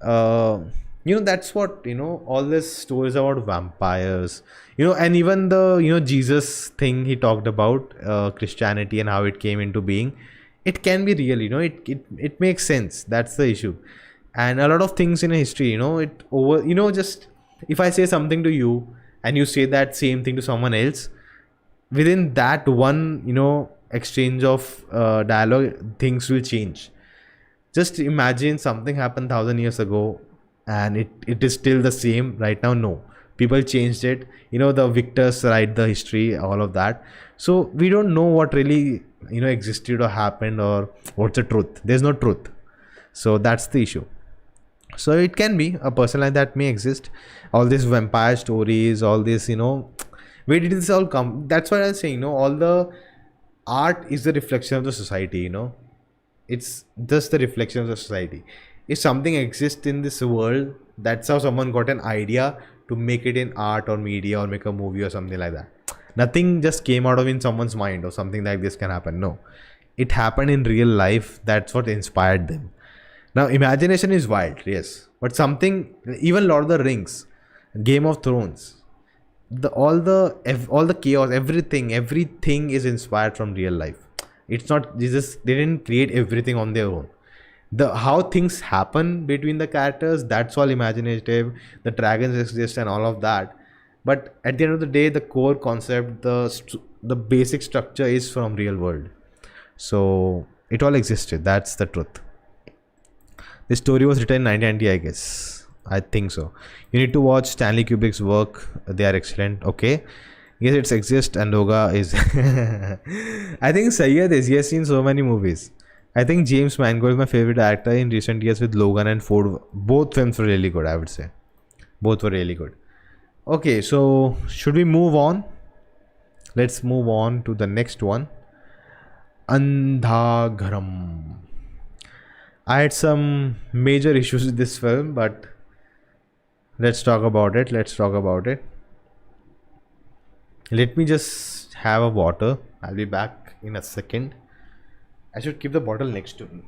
That's what all this stories about vampires, and even the Jesus thing he talked about, Christianity and how it came into being. It can be real, it makes sense. That's the issue. And a lot of things in history, just if I say something to you and you say that same thing to someone else, within that one exchange of dialogue, things will change. Just imagine something happened 1,000 years ago and it is still the same right now. No, people changed it. The victors write the history, all of that. So we don't know what really existed or happened, or what's the truth. There's no truth. So that's the issue. So it can be a person like that may exist. All these vampire stories, all this, where did this all come? That's what I was saying. All the art is the reflection of the society. It's just the reflection of the society. If something exists in this world, that's how someone got an idea to make it in art or media or make a movie or something like that. Nothing just came out of in someone's mind or something like this can happen. No, it happened in real life. That's what inspired them. Now, imagination is wild, yes, but something, even Lord of the Rings, Game of Thrones, all the chaos, everything is inspired from real life. It's not Jesus. They didn't create everything on their own. How things happen between the characters, that's all imaginative. The dragons exist and all of that, but at the end of the day, the core concept, the basic structure is from real world. So it all existed. That's the truth. This story was written in 1990, I guess. I think so. You need to watch Stanley Kubrick's work. They are excellent. Okay. Yes, it exists. And Andhaghaaram is. I think Sayyid is. He has seen so many movies. I think James Mangold is my favorite actor in recent years with Logan and Ford. Both films were really good, I would say. Both were really good. Okay, so should we move on? Let's move on to the next one. Andhaghaaram. I had some major issues with this film, but let's talk about it. Let's talk about it. Let me just have a water. I'll be back in a second. I should keep the bottle next to me.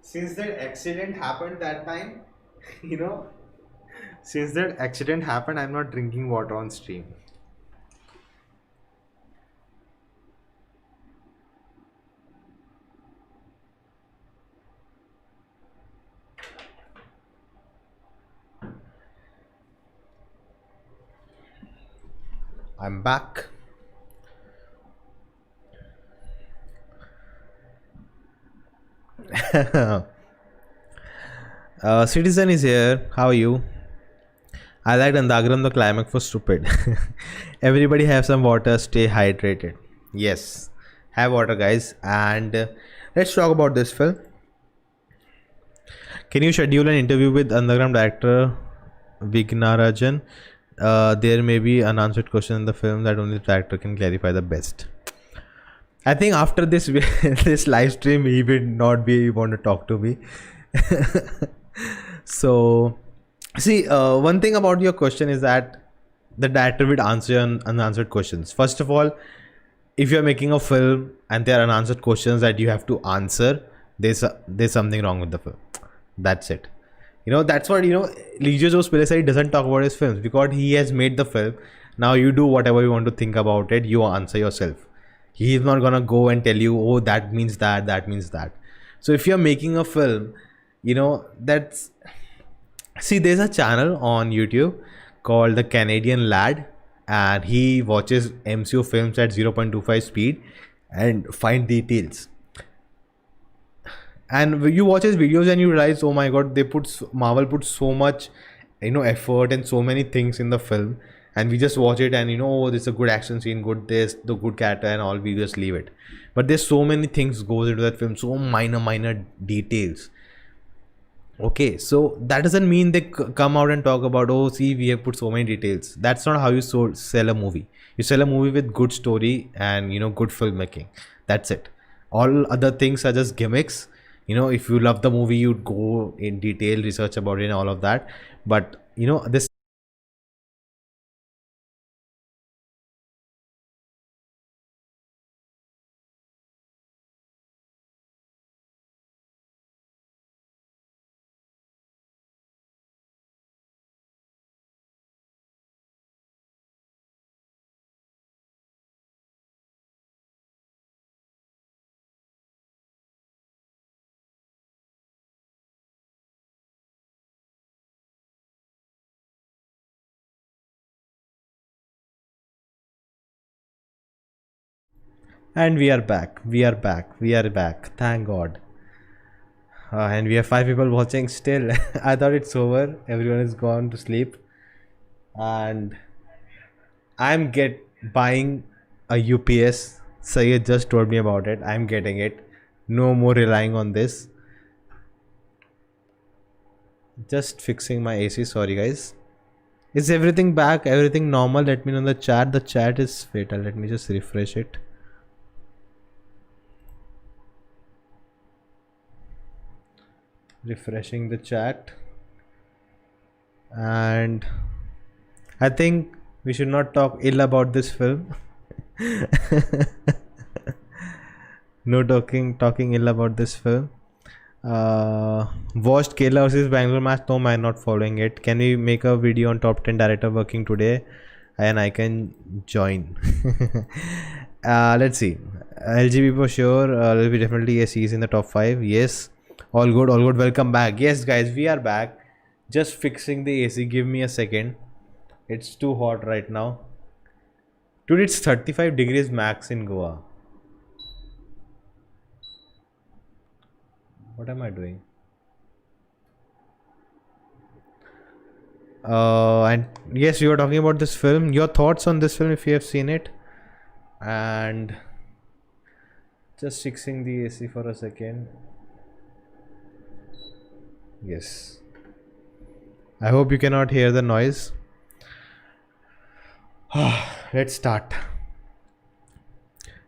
Since that accident happened that time, you know, since that accident happened, I'm not drinking water on stream. I'm back. Citizen is here. How are you? I liked Andhaghaaram. The climax was stupid. Everybody have some water. Stay hydrated. Yes, have water, guys. And let's talk about this film. Can you schedule an interview with Andhaghaaram director Vignarajan? There may be unanswered question in the film that only the director can clarify the best. I think after this this live stream, he will not be want to talk to me. So, see, one thing about your question is that the director will answer unanswered questions. First of all, if you're making a film and there are unanswered questions that you have to answer, there's something wrong with the film. That's it. That's what Lijio Joe Spilisari doesn't talk about his films because he has made the film. Now you do whatever you want to think about it. You answer yourself. He is not gonna go and tell you, oh, that means that, that means that. So if you're making a film, that's see, there's a channel on YouTube called The Canadian Lad, and he watches MCU films at 0.25 speed and find details. And you watch his videos and you realize, oh my god, Marvel put so much effort and so many things in the film, and we just watch it and oh, this is a good action scene, good this, the good character, and all, we just leave it. But there's so many things goes into that film, so minor details. Okay, so that doesn't mean they come out and talk about, oh, see, we have put so many details. That's not how you sell a movie. You sell a movie with good story and good filmmaking. That's it. All other things are just gimmicks. If you love the movie, you'd go in detail research about it and all of that. But this. And we are back. We are back. We are back. Thank God. And we have 5 people watching still. I thought it's over. Everyone is gone to sleep. And I'm buying a UPS. Sayed just told me about it. I'm getting it. No more relying on this. Just fixing my AC. Sorry, guys. Is everything back? Everything normal? Let me know in the chat. The chat is fatal. Let me just refresh it. Refreshing the chat. And I think we should not talk ill about this film. No talking ill about this film. Watched Kerala versus Bangalore match. No, I'm not following it. Can we make a video on top 10 director working today? And I can join. Let's see. LGB for sure. Will be definitely SEs in the top 5. Yes. All good. All good. Welcome back. Yes, guys, we are back. Just fixing the AC. Give me a second. It's too hot right now. Dude, it's 35 degrees max in Goa. What am I doing? And yes, you were talking about this film. Your thoughts on this film if you have seen it. And just fixing the AC for a second. Yes. I hope you cannot hear the noise. Let's start.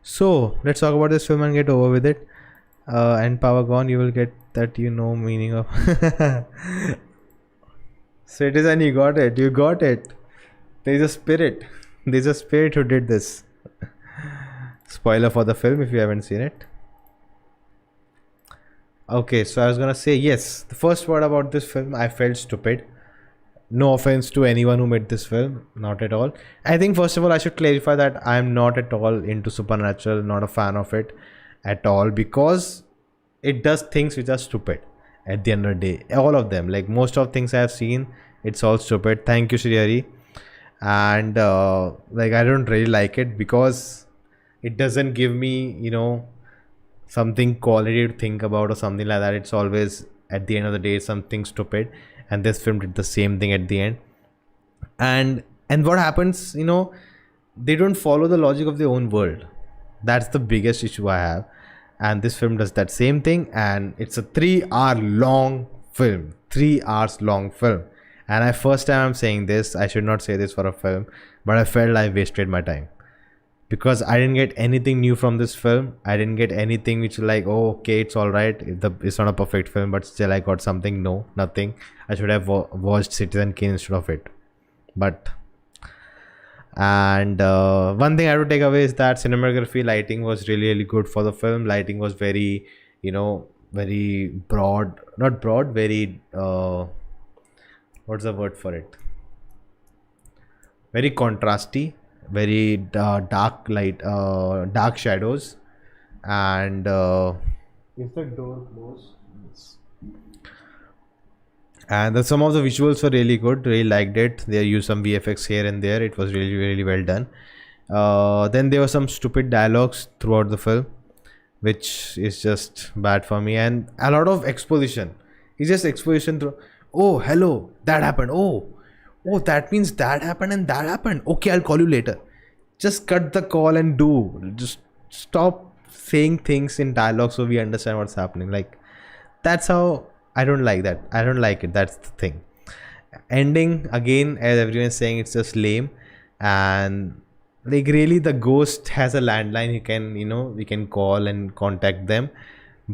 So let's talk about this film and get over with it. And power gone, you will get that meaning of. So it is, and you got it. You got it. There's a spirit. There's a spirit who did this. Spoiler for the film if you haven't seen it. Okay, so I was gonna say yes. The first word about this film, I felt stupid. No offense to anyone who made this film, not at all. I think first of all I should clarify that I am not at all into supernatural, not a fan of it at all, because it does things which are stupid at the end of the day. All of them, like most of things I have seen, it's all stupid. Thank you, Shri Hari. And like I don't really like it because it doesn't give me, something quality to think about or something like that. It's always at the end of the day something stupid, and this film did the same thing at the end. And what happens, they don't follow the logic of their own world. That's the biggest issue I have. And this film does that same thing, and it's a 3 hour long film. 3 hours long film. And I first time I'm saying this, I should not say this for a film, but I felt I wasted my time. Because I didn't get anything new from this film. I didn't get anything which like, oh, okay, it's alright. It's not a perfect film, but still I got something. No, nothing. I should have watched Citizen Kane instead of it. But and one thing I have to take away is that cinematography, lighting was really, really good for the film. Lighting was very, very broad, not broad, very what's the word for it? Very contrasty, very dark light, dark shadows, and is the door closed? Yes. And some of the visuals were really good. Really liked it. They used some VFX here and there. It was really, really well done. Then there were some stupid dialogues throughout the film, which is just bad for me. And a lot of exposition. It's just exposition through. Oh, hello, that happened. Oh, that means that happened and that happened. Okay, I'll call you later. Just cut the call and do. Just stop saying things in dialogue so we understand what's happening. Like, that's how I don't like that. I don't like it. That's the thing. Ending, again, as everyone is saying, it's just lame. And like really the ghost has a landline we can call and contact them.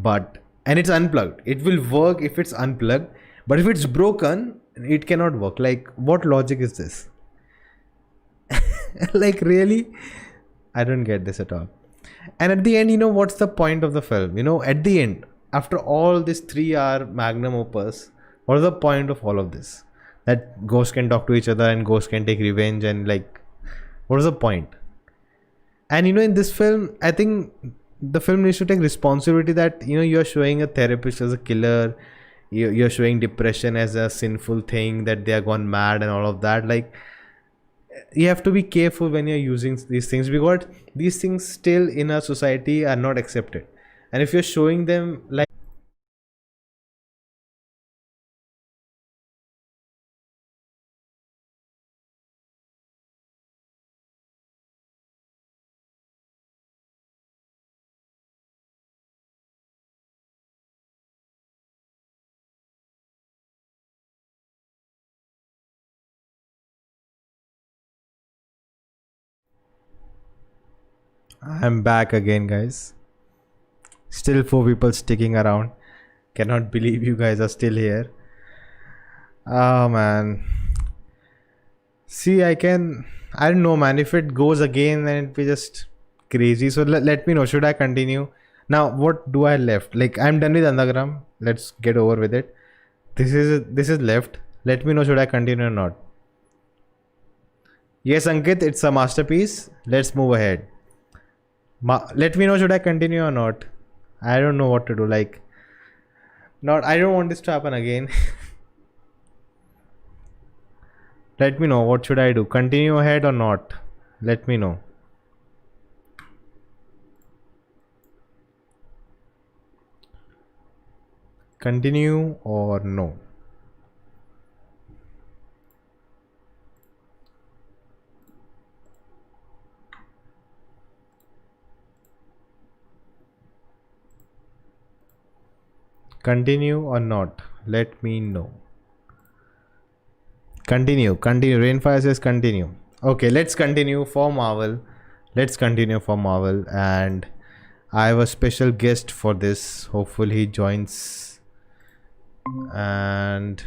And it's unplugged. It will work if it's unplugged. But if it's broken, it cannot work. Like, what logic is this? Like, really? I don't get this at all. And at the end, what's the point of the film? At the end, after all this 3 hour magnum opus, what is the point of all of this? That ghosts can talk to each other and ghosts can take revenge, and like, what is the point? And in this film, I think the film needs to take responsibility that you're showing a therapist as a killer. You're showing depression as a sinful thing, that they are gone mad and all of that. Like, you have to be careful when you're using these things, because these things still in our society are not accepted. And if you're showing them like I'm back again, guys. Still 4 people sticking around. Cannot believe you guys are still here. Oh man. See, I don't know, man. If it goes again, then it'll be just crazy. So let me know. Should I continue? Now, what do I left? Like, I'm done with Andhaghaaram. Let's get over with it. This is left. Let me know. Should I continue or not? Yes, Ankit, it's a masterpiece. Let's move ahead. Let me know. Should I continue or not? I don't know what to do. Like, not. I don't want this to happen again. Let me know. What should I do? Continue ahead or not? Let me know. Continue or no? Continue or not? Let me know. Continue. Rainfire says continue. Okay, let's continue for Marvel. Let's continue for Marvel, and I have a special guest for this. Hopefully, he joins. And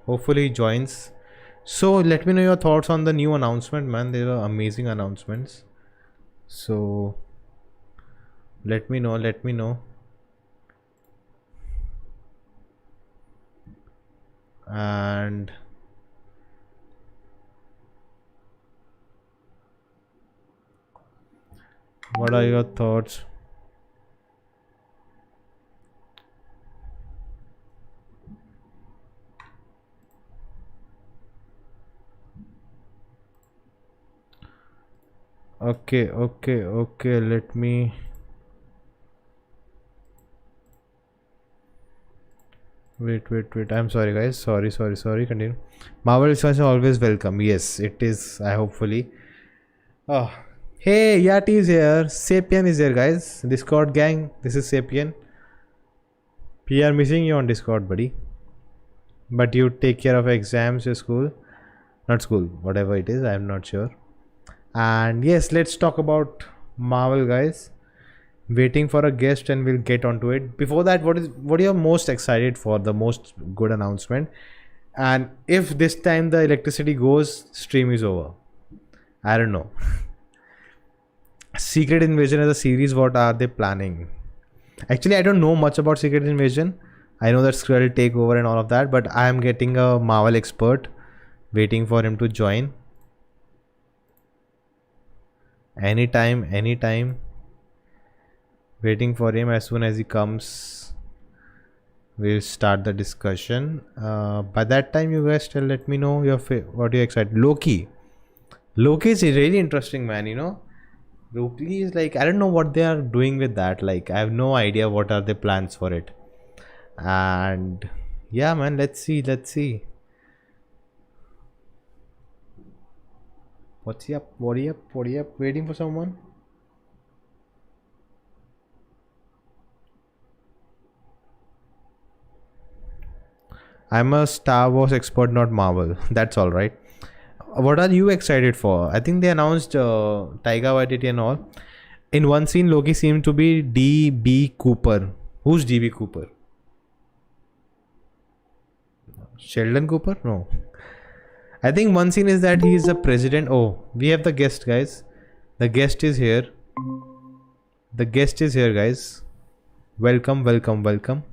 hopefully, he joins. So, let me know your thoughts on the new announcement, man. They were amazing announcements. So, let me know. Let me know. And what are your thoughts? Okay, okay, okay. Let me. Wait. I'm sorry, guys. Sorry. Continue. Marvel is always welcome. Yes, it is. I hopefully. Oh, hey, Yati is here. Sapien is here, guys. Discord gang. This is Sapien. We are missing you on Discord, buddy. But you take care of exams, your school, not school, whatever it is. I'm not sure. And yes, let's talk about Marvel, guys. Waiting for a guest, and we'll get onto it. Before that, what are you most excited for? The most good announcement. And if this time the electricity goes, stream is over. I don't know. Secret Invasion as a series, what are they planning? Actually, I don't know much about Secret Invasion. I know that Skrull take over and all of that, but I am getting a Marvel expert, waiting for him to join. Anytime. Waiting for him. As soon as he comes, we'll start the discussion. By that time, you guys still let me know what you're excited. Loki is really interesting, man. You know, Loki is like, I don't know what they are doing with that. Like, I have no idea what are the plans for it. And yeah, man, let's see. What's up? What are you up? Waiting for someone? I'm a Star Wars expert, not Marvel. That's all right. What are you excited for? I think they announced Taika Waititi and all. In one scene, Loki seemed to be D.B. Cooper. Who's D.B. Cooper? Sheldon Cooper? No. I think one scene is that he is the president. Oh, we have the guest, guys. The guest is here. Guys. Welcome. Can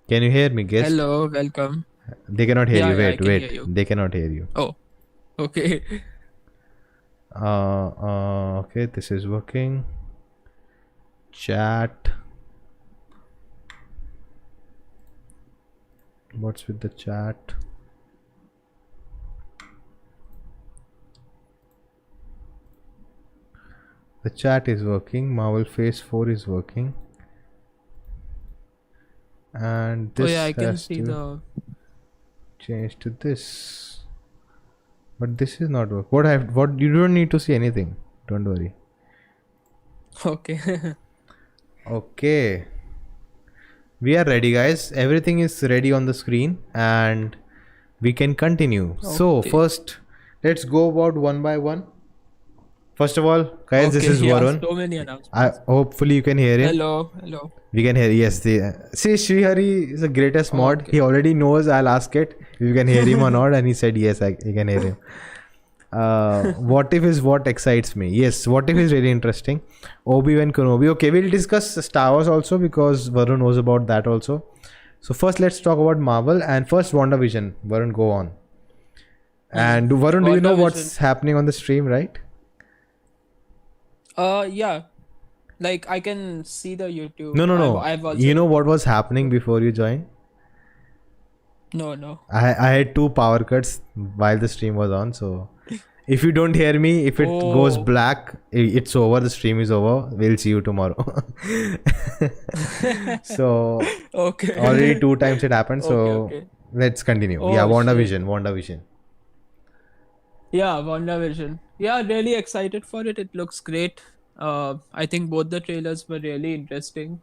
you hear me, guest? Hello, welcome. They cannot hear you. I Wait. can hear you. They cannot hear you. Oh, okay. Okay, this is working. Chat. What's with the chat? The chat is working. Marvel Phase 4 is working. And this I can has see to the change to this. But this is not working. What you don't need to see anything. Don't worry. okay. Okay. We are ready, guys. Everything is ready on the screen and we can continue. So Okay. first, let's go about one by one. First of all, guys, this is Varun. So many announcements. Hopefully you can hear him. Hello. We can hear. Yes, see, Srihari is the greatest mod. Okay. He already knows. I'll ask it if you can hear him or not, and he said yes, he can hear him. What if is what excites me. Yes, what if is really interesting. Obi-Wan Kenobi. Okay, we'll discuss Star Wars also because Varun knows about that also. So first, let's talk about Marvel and first WandaVision. Varun, go on. And Varun, do you know what's happening on the stream, right? Yeah. Like I can see the YouTube. No. I've also... You know what was happening before you joined? No. I had 2 power cuts while the stream was on, so if you don't hear me, if it goes black, it's over. The stream is over. We'll see you tomorrow. So okay. Already 2 times it happened. So let's continue. WandaVision. Yeah, WandaVision. Yeah, really excited for it. It looks great. I think both the trailers were really interesting,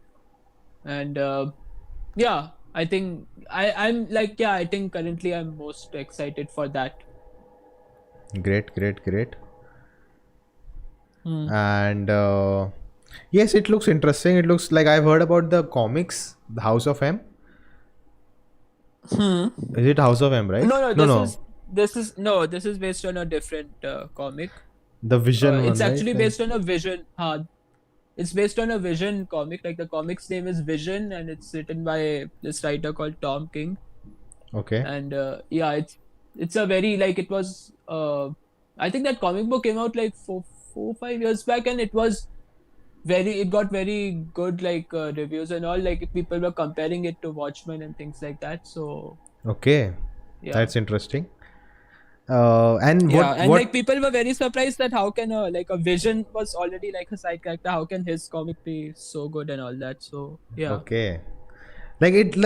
and yeah, I think I'm like, yeah, I think currently I'm most excited for that. Great, great, great. Hmm. And yes, it looks interesting. It looks like I've heard about the comics, the House of M. Hmm. Is it House of M, right? No, no, No, no, this is based on a different comic. the Vision It's one, right? actually Like, based on a Vision. It's based on a Vision comic. Like the comic's name is Vision, and it's written by this writer called Tom King. okay, And yeah, it's a very like it was. I think that comic book came out like 5 years back, and it got very good like reviews and all. Like people were comparing it to Watchmen and things like that. So okay, yeah. that's interesting. And Yeah, and what? like people were very surprised that how can a Vision was already like a side character, how can his comic be so good and all that. So yeah. Okay, like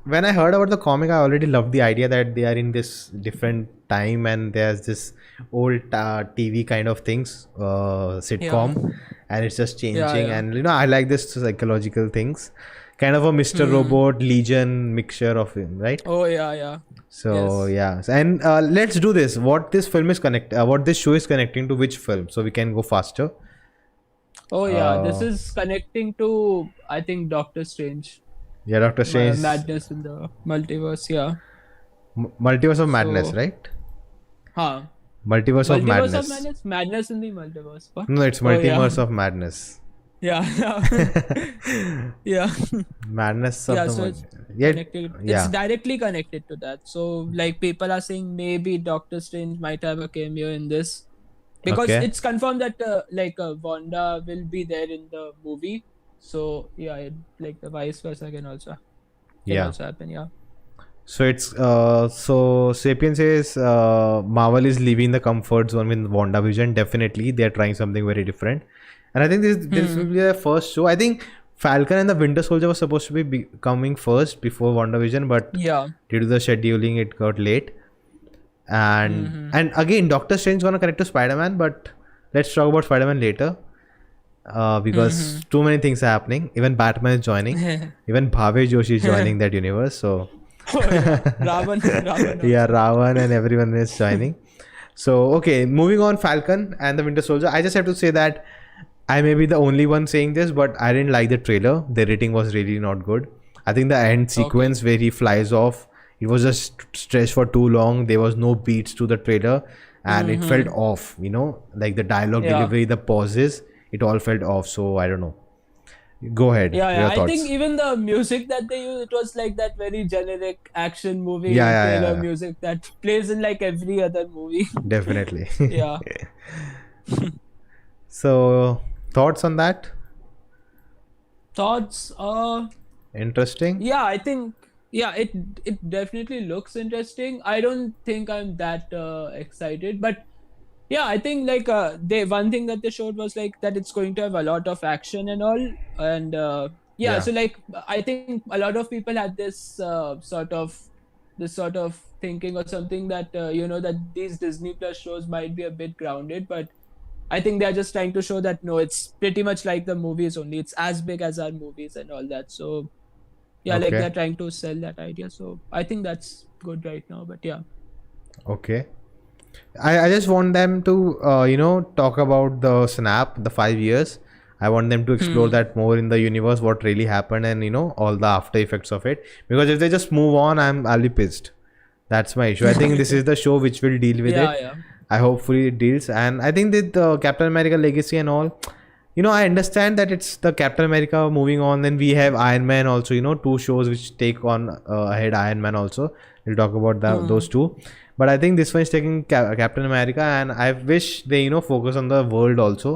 when I heard about the comic, I already loved the idea that they are in this different time and there's this old TV kind of things, Yeah. sitcom, and it's just Yeah, changing. yeah. And I like this psychological things, kind of a Mr. Hmm. Robot Legion mixture of him, right? Oh yeah, yeah. So Yes. yeah, and let's do this. What this film is what this show is connecting to which film, so we can go faster. Oh yeah, this Uh, is connecting to I think Doctor Strange. yeah, Doctor Strange, Madness in the multiverse, yeah. Multiverse of Madness, So right? huh. Multiverse of Multiverse of Madness. Madness? Madness in the multiverse. What? No, it's Oh yeah. Multiverse of Madness. Yeah. Yeah. Madness of Yeah, the so it's yeah, connected. It's yeah. directly connected to that. So, like, people are saying maybe Doctor Strange might have a cameo in this because Okay, it's confirmed that Wanda will be there in the movie. So yeah, like the vice versa can yeah. also happen. Yeah. So it's so Sapien says Marvel is leaving the comfort zone with WandaVision. Definitely, they're trying something very different, and I think this will Hmm. be their first show. I think Falcon and the Winter Soldier was supposed to be coming first before WandaVision, but Yeah. due to the scheduling, it got late. Hmm. And again, Doctor Strange gonna connect to Spider-Man, but let's talk about Spider-Man later. Hmm. Because too many things are happening. Even Batman is joining. Even Bhave Joshi is joining that universe. So Oh yeah, Ravan yeah, also. Ravan and everyone is joining. So okay, moving on, Falcon and the Winter Soldier. I just have to say that I may be the only one saying this, but I didn't like the trailer. The rating was really not good. I think the end Okay. sequence where he flies off, it was just stretched for too long. There was no beats to the trailer, and it felt Hmm. off. Like the dialogue Yeah. delivery, the pauses, it all felt off. So I don't know. Go ahead. Yeah, yeah. Your I think thoughts? even the music that they use, it was like that very generic action Yeah, movie yeah, yeah, trailer yeah. music that plays in like every other movie. Definitely. Yeah. So thoughts on that? Thoughts? Interesting. Yeah, I think yeah, it definitely looks interesting. I don't think I'm that excited, but yeah, I think like they one thing that they showed was like that it's going to have a lot of action and all, and yeah, Yeah. so like I think a lot of people had this sort of thinking or something that that these Disney Plus shows might be a bit grounded, but I think they're just trying to show that no, it's pretty much like the movies only. It's as big as our movies and all that. So yeah, like Okay. they're trying to sell that idea. So I think that's good right now. But yeah. Okay. I just want them to talk about the snap, the 5 years. I want them to explore Hmm. that more in the universe, what really happened, and all the after effects of it. Because if they just move on, I'll be pissed. That's my issue. I think this is the show which will deal with Yeah, it. yeah. I hopefully it deals, and I think that the Captain America legacy and all. I understand that it's the Captain America moving on. Then we have Iron Man also. Two shows which take on ahead Iron Man also. We'll talk about those Hmm. two. But I think this one is taking Captain America, and I wish they focus on the world also,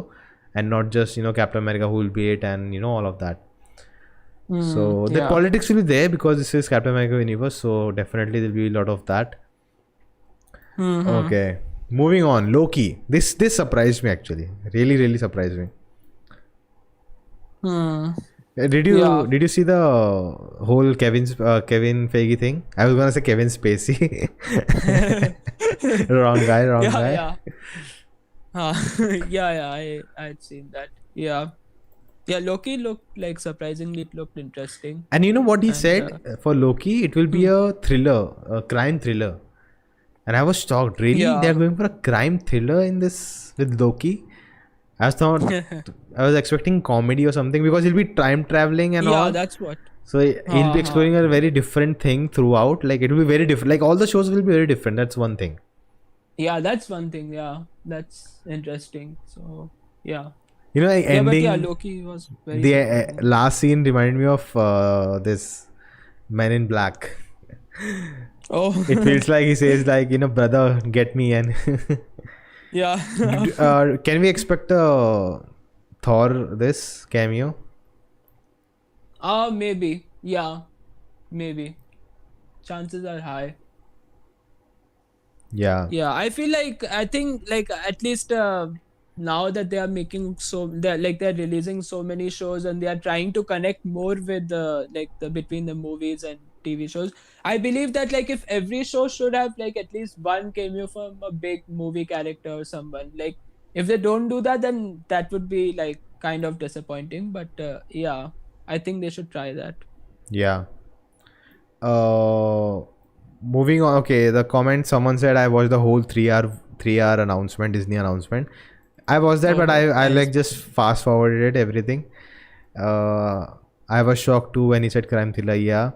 and not just Captain America who will be it, and all of that. Hmm. So the Yeah. politics will be there because this is Captain America universe. So definitely there'll be a lot of that. Hmm. Okay, moving on. Loki. This surprised me actually. Really, really surprised me. Hmm. Did Yeah. you see the whole Kevin Feige thing? I was gonna say Kevin Spacey. Wrong guy, wrong Yeah, guy. yeah. Yeah, yeah. I had seen that. Yeah. Yeah, Loki looked like surprisingly it looked interesting. And you know what he And said for Loki? It will be a thriller, a crime thriller. And I was shocked. Really, they're yeah. going for a crime thriller in this with Loki? I was thought I was expecting comedy or something because he'll be time traveling and Yeah, all. that's what. So he'll be exploring a very different thing throughout. Like it will be very different. Like all the shows will be very different. That's one thing. Yeah, that's one thing. Yeah, that's interesting. So yeah. You know, like Yeah, but yeah, ending Loki was very the surprising. last scene reminded me of this Men in Black. Oh, It feels like he says like, brother, get me. And yeah. can we expect a Thor this cameo? Maybe. Yeah, maybe. Chances are high. Yeah. Yeah, I think like at least now that they are making they're releasing so many shows and they are trying to connect more with the between the movies and TV shows. I believe that like if every show should have like at least one cameo from a big movie character or someone. Like if they don't do that, then that would be like kind of disappointing. But yeah, I think they should try that. Yeah. Uh, moving on. Okay, the comment someone said I watched the whole 3 hour announcement, Disney announcement. I watched that, but Oh, I nice. like just fast forwarded it everything. Uh, I was shocked too when he said crime thriller. Yeah.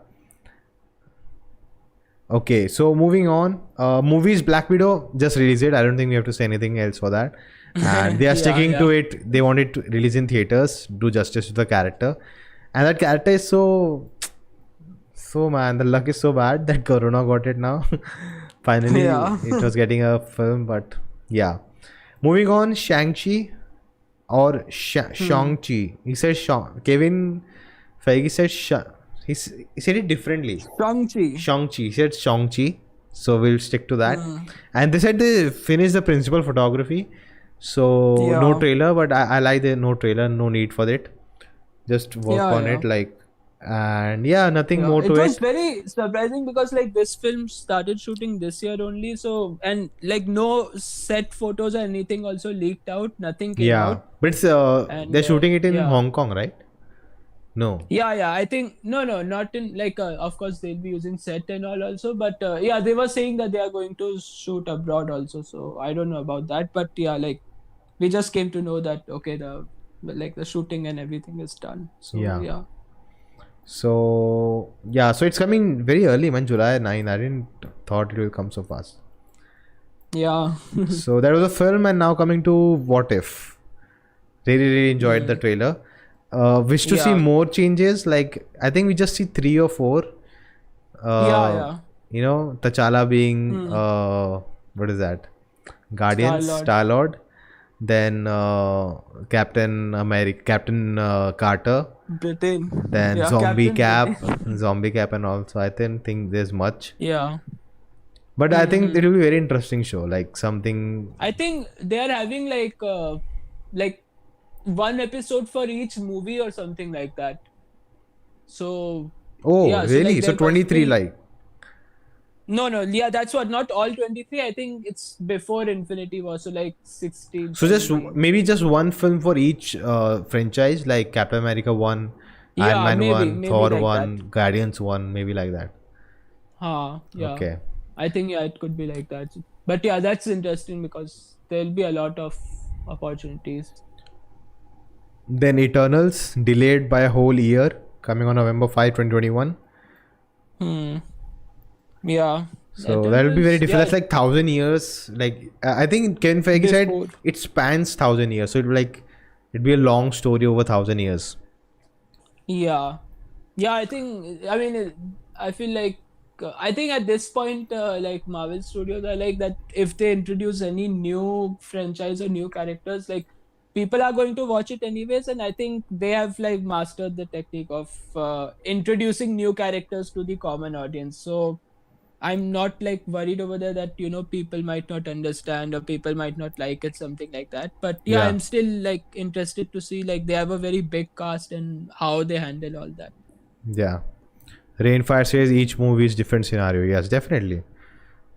Okay, so moving on. Movies Black Widow just released it. I don't think we have to say anything else for that. And they are Yeah, sticking to yeah. it. They want it to release in theaters, do justice to the character. And that character is so man, the luck is so bad that Corona got it now. Finally, Yeah. it was getting a film, but yeah. Moving on, Shang-Chi or Hmm. Shang-Chi. He said Kevin Feige said he said it differently. Shang-Chi. Shang-Chi. He said Shang-Chi. So we'll stick to that. Hmm. And they said they finished the principal photography. So no Yeah. trailer, but I like the no trailer, no need for it. Just work Yeah, on yeah. it, like, and yeah, nothing Yeah, more it to was it. very surprising because like this film started shooting this year only, so and like no set photos or anything also leaked out, nothing came Yeah, out, but it's and they're shooting it in yeah, Hong Kong, right? No. yeah, I think no, not in like of course they'll be using set and all also, but yeah, they were saying that they are going to shoot abroad also, so I don't know about that, but yeah, like we just came to know that okay, the shooting and everything is done, so Yeah. yeah, So yeah, so it's coming very early, man. July 9. I didn't thought it will come so fast. yeah. So that was a film, and now coming to What If. Really enjoyed the Hmm. trailer. Wish to see Yeah, more changes. Like I think we just see 3 or 4. yeah, Uh, yeah. T'Challa being Hmm. what is that? Guardians, Star-Lord. Star-Lord. Then Captain Carter. Britain. Then Yeah, Captain Britain. Zombie Cap, and also I didn't think there's much. Yeah. But I think Mm-hmm. it will be very interesting show. Like something. I think they are having like one episode for each movie or something like that. So Oh, yeah, so really? like So there must 23, be like. no, yeah, that's what not all 23. I think it's before Infinity War, so like 16, So just 17. maybe just one film for each franchise, like Captain America 1, Iron Yeah, Man maybe 1, maybe Thor like that. 1, Guardians 1, maybe like that. Yeah. Okay. I think yeah, it could be like that. But yeah, that's interesting because there'll be a lot of opportunities. Then Eternals delayed by a whole year, coming on November 5, 2021. Hmm. Yeah. So that will be very Eternals. different. Yeah. That's like 1,000 years. Like I think Ken Feige said Before. it spans 1,000 years. So it'd be a long story over 1,000 years. Yeah. Yeah. I think. I mean, I feel like. I think at this point, like Marvel Studios are like that. If they introduce any new franchise or new characters, like people are going to watch it anyways, and I think they have like mastered the technique of introducing new characters to the common audience. So I'm not like worried over there that people might not understand or people might not like it, something like that. But yeah, Yeah. I'm still like interested to see like they have a very big cast and how they handle all that. Yeah. Rainfire says each movie is different scenario. Yes, definitely.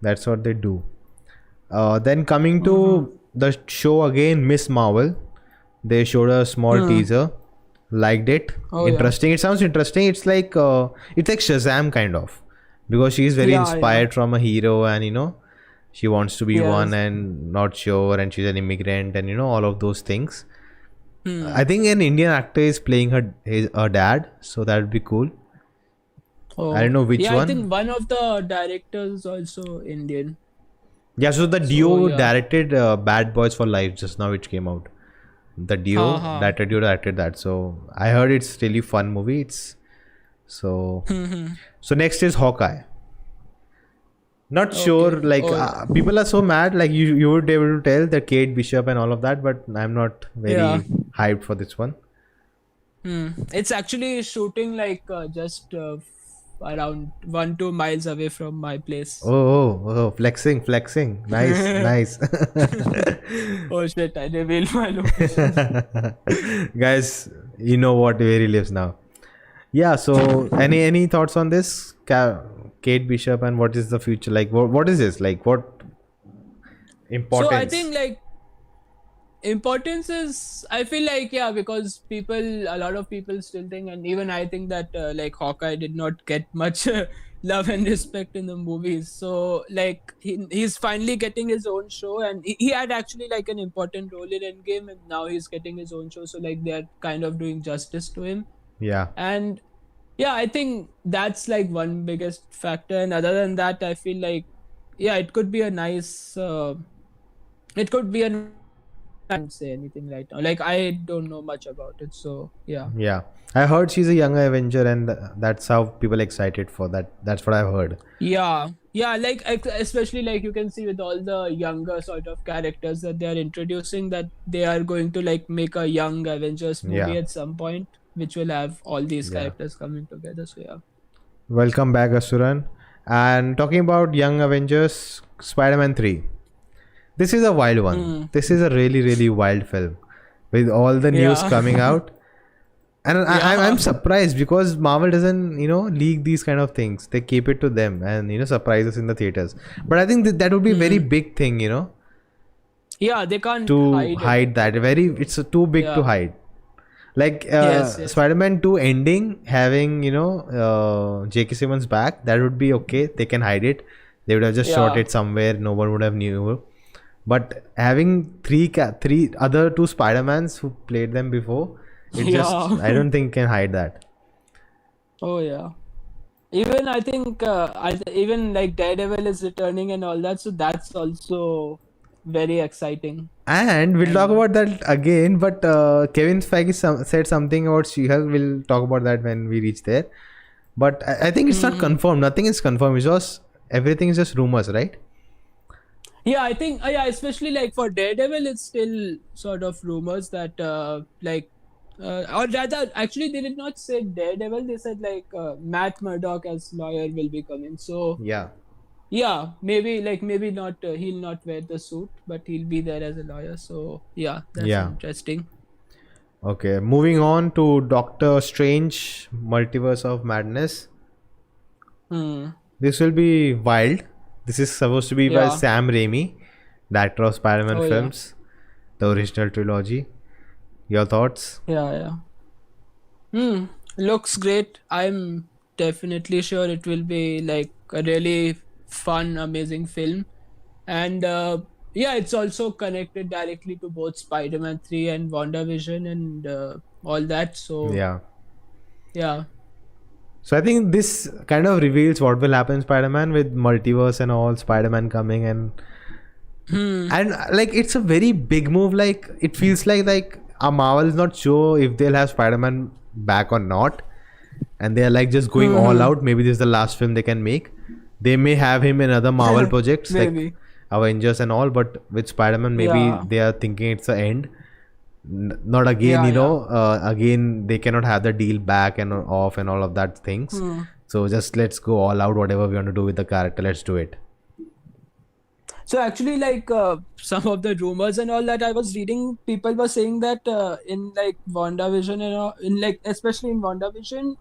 That's what they do. Then coming Mm-hmm. to the show again, Miss Marvel. They showed a small Hmm. teaser. Liked it. Oh yeah. Interesting. It sounds interesting. It's like Shazam kind of, because she is very Yeah, yeah. inspired from a hero, and she wants to be one Yes. and not sure, and she's an immigrant, and all of those things. Hmm. I think an Indian actor is playing her dad, so that would be cool. I don't Oh know which yeah, I one. think one of the directors also Indian. Yeah, so the So duo yeah. directed Bad Boys for Life, just now which came out. The Ha duo, ha. that duo directed that. So I heard it's really fun movie. So so next is Hawkeye. Not sure, Okay. like Oh yeah. people are so mad. Like you would be able to tell that Kate Bishop and all of that, but I'm not Yeah. very hyped for this one. It's actually shooting like just around 1-2 miles away from my place. Oh, flexing. Nice, nice. Oh shit! I revealed my location. Guys, you know what where he lives now. Yeah. So any thoughts on this, Kate Bishop, and what is the future like? What is this like? What So I importance? think like importance is, I feel like, yeah, because a lot of people still think, and even I think that like Hawkeye did not get much love and respect in the movies. So like he's finally getting his own show, and he had actually like an important role in Endgame, and now he's getting his own show. So like they're kind of doing justice to him. Yeah. And yeah, I think that's like one biggest factor. And other than that, I feel like, yeah, it could be a nice it could be a, I can't say anything right now. Like I don't know much about it, so yeah. Yeah. I heard she's a young Avenger, and that's how people excited for that. That's what I've heard. Yeah, like especially like you can see with all the younger sort of characters that they are introducing, that they are going to like make a young Avengers Yeah. movie at some point, which will have all these Yeah. characters coming together. So yeah. Welcome back, Asuran. And talking about Young Avengers, Spider-Man 3. This is a wild one. Hmm. This is a really, really wild film with all the news Yeah. coming out. And I'm Yeah. surprised because Marvel doesn't, leak these kind of things. They keep it to them and, surprise us in the theaters. But I think that would be a very Hmm. big thing, Yeah, they can't to hide it. hide that. It's too big to Yeah. hide. Like Yes, yes. Spider-Man 2 ending, having, J.K. Simmons back, that would be okay. They can hide it. They would have just shot Yeah. it somewhere. No one would have knew. But having three other two Spider-Mans who played them before, I Yeah. don't think can hide that. Oh yeah. Even I think even like Daredevil is returning and all that, so that's also very exciting. And we'll talk And about that again. But Kevin Feige said something about She-Hulk. We'll talk about that when we reach there. But I think it's not Mhm. confirmed. Nothing is confirmed. It's just everything is just rumors, right? Yeah, I think yeah, especially like for Daredevil, it's still sort of rumors that or rather, actually, they did not say Daredevil. They said like Matt Murdock as lawyer will be coming. So Yeah. yeah, maybe not. He'll not wear the suit, but he'll be there as a lawyer. So yeah, that's Yeah. interesting. Okay. Moving on to Doctor Strange, Multiverse of Madness. Hmm. This will be wild. This is supposed to be by Yeah. Sam Raimi, the actor of Spider-Man Oh yeah. films, the original trilogy. Your thoughts? Yeah. Yeah. Hmm. Looks great. I'm definitely sure it will be like a really fun, amazing film. And yeah, it's also connected directly to both Spider-Man 3 and WandaVision and all that. So Yeah. yeah. So I think this kind of reveals what will happen in Spider-Man with multiverse and all, Spider-Man coming, Hmm. and like it's a very big move. Like it feels like Marvel is not sure if they'll have Spider-Man back or not, and they're like just going all Hmm. out. Maybe this is the last film they can make. They may have him in other Marvel projects like Maybe. Avengers and all, but with Spider-Man, maybe Yeah. they are thinking it's the end. Not again, Yeah. Yeah. again they cannot have the deal back and off and all of that things. Hmm. So just let's go all out. Whatever we want to do with the character, let's do it. So actually, like some of the rumors and all that I was reading, people were saying that in like WandaVision and all, in like especially in WandaVision,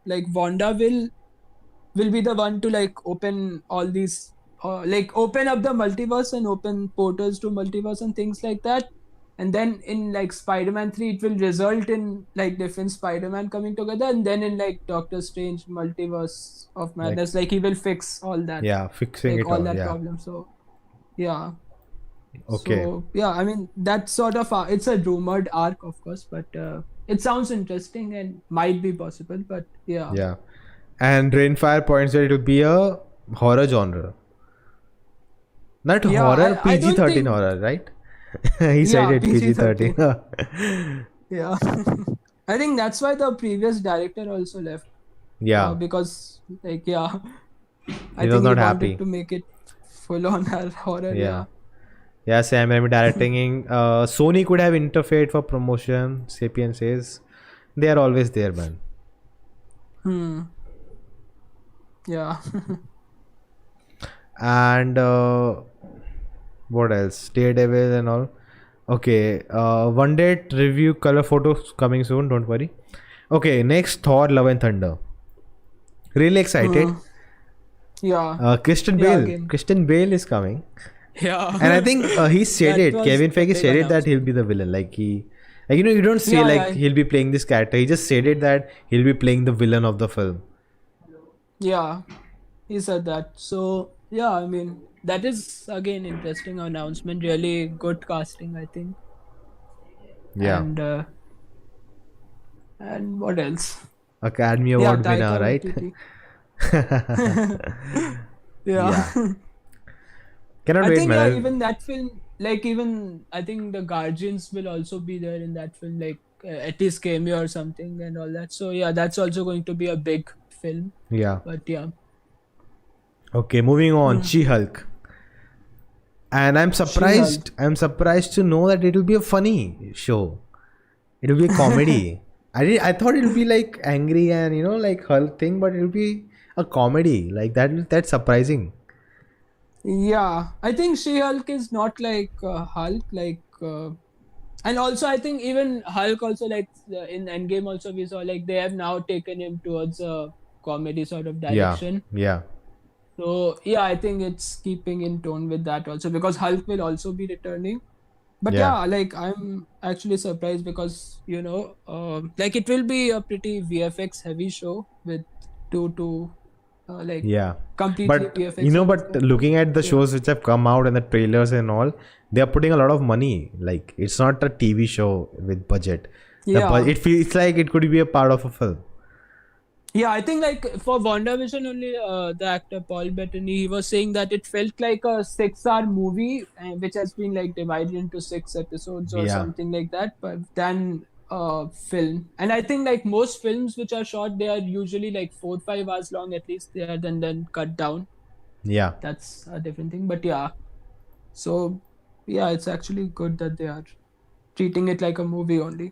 like Wanda will be the one to like open all these like open up the multiverse and open portals to multiverse and things like that. and then in like Spider-Man 3 it will result in like different Spider-Man coming together, and then in like Doctor Strange Multiverse of Like, Madness, like he will fix all that, yeah, fixing like it all all. that Yeah. problem. So yeah. Okay. So yeah, I mean that sort of it's a rumored arc, of course, but it sounds interesting and might be possible. But yeah, Yeah. And Rainfire points that it will be a horror genre. Not yeah, horror, I PG don't 13 think, horror, right? He said yeah, it, PG 13. 13. Yeah, I think that's why the previous director also left, Yeah. because like yeah, I He was think he not wanted happy. to make it full on horror. Yeah. Yeah. Yeah, Sam Raimi directing. Sony could have interfered for promotion. Sapien says they are always there, man. Hmm. Yeah. And what else? Daredevil and all. Okay. One day review color photos coming soon. Don't worry. Okay. Next, Thor: Love and Thunder. Really excited. Hmm. Yeah. Christian Yeah. Bale. Again. Christian Bale is coming. Yeah. And I think he said That it. was Kevin the Feige big said it that he'll announcement. be the villain. Like you don't say Yeah. like Yeah. he'll be playing this character. He just said it that he'll be playing the villain of the film. Yeah. He said that. So yeah, I mean that is again interesting announcement. Really good casting, I think. Yeah. And what else? Academy Yeah, Award winner, Taika right? Waititi. Yeah. Yeah. Cannot I wait, think yeah, man. even that film, like even I think the Guardians will also be there in that film, like at least cameo or something and all that. So yeah, that's also going to be a big film. Yeah. But yeah. Okay, moving on. Hmm. She-Hulk. And I'm She-Hulk. surprised. I'm surprised to know that it will be a funny show. It will be a comedy. I thought it will be like angry and like Hulk thing, but it will be a comedy. Like that. That's surprising. Yeah, I think She-Hulk is not like Hulk, and also I think even Hulk also like in Endgame also we saw like they have now taken him towards a comedy sort of Yeah. direction. Yeah. So yeah, I think it's keeping in tone with that also, because Hulk will also be returning. But Yeah. yeah, like I'm actually surprised because like it will be a pretty VFX heavy show with two like Yeah. completely But VFX heavy but stuff. looking at the Yeah. shows which have come out and the trailers and all, they are putting a lot of money. Like it's not a TV show with budget. Yeah. It feels like it could be a part of a film. Yeah, I think like for WandaVision only, the actor Paul Bettany, he was saying that it felt like a 6-hour movie, which has been like divided into 6 episodes or Yeah. something like that, but than film. And I think like most films which are shot, they are usually like 4-5 hours long at least. They are then cut down. Yeah. That's a different thing. But yeah, so yeah, it's actually good that they are treating it like a movie only.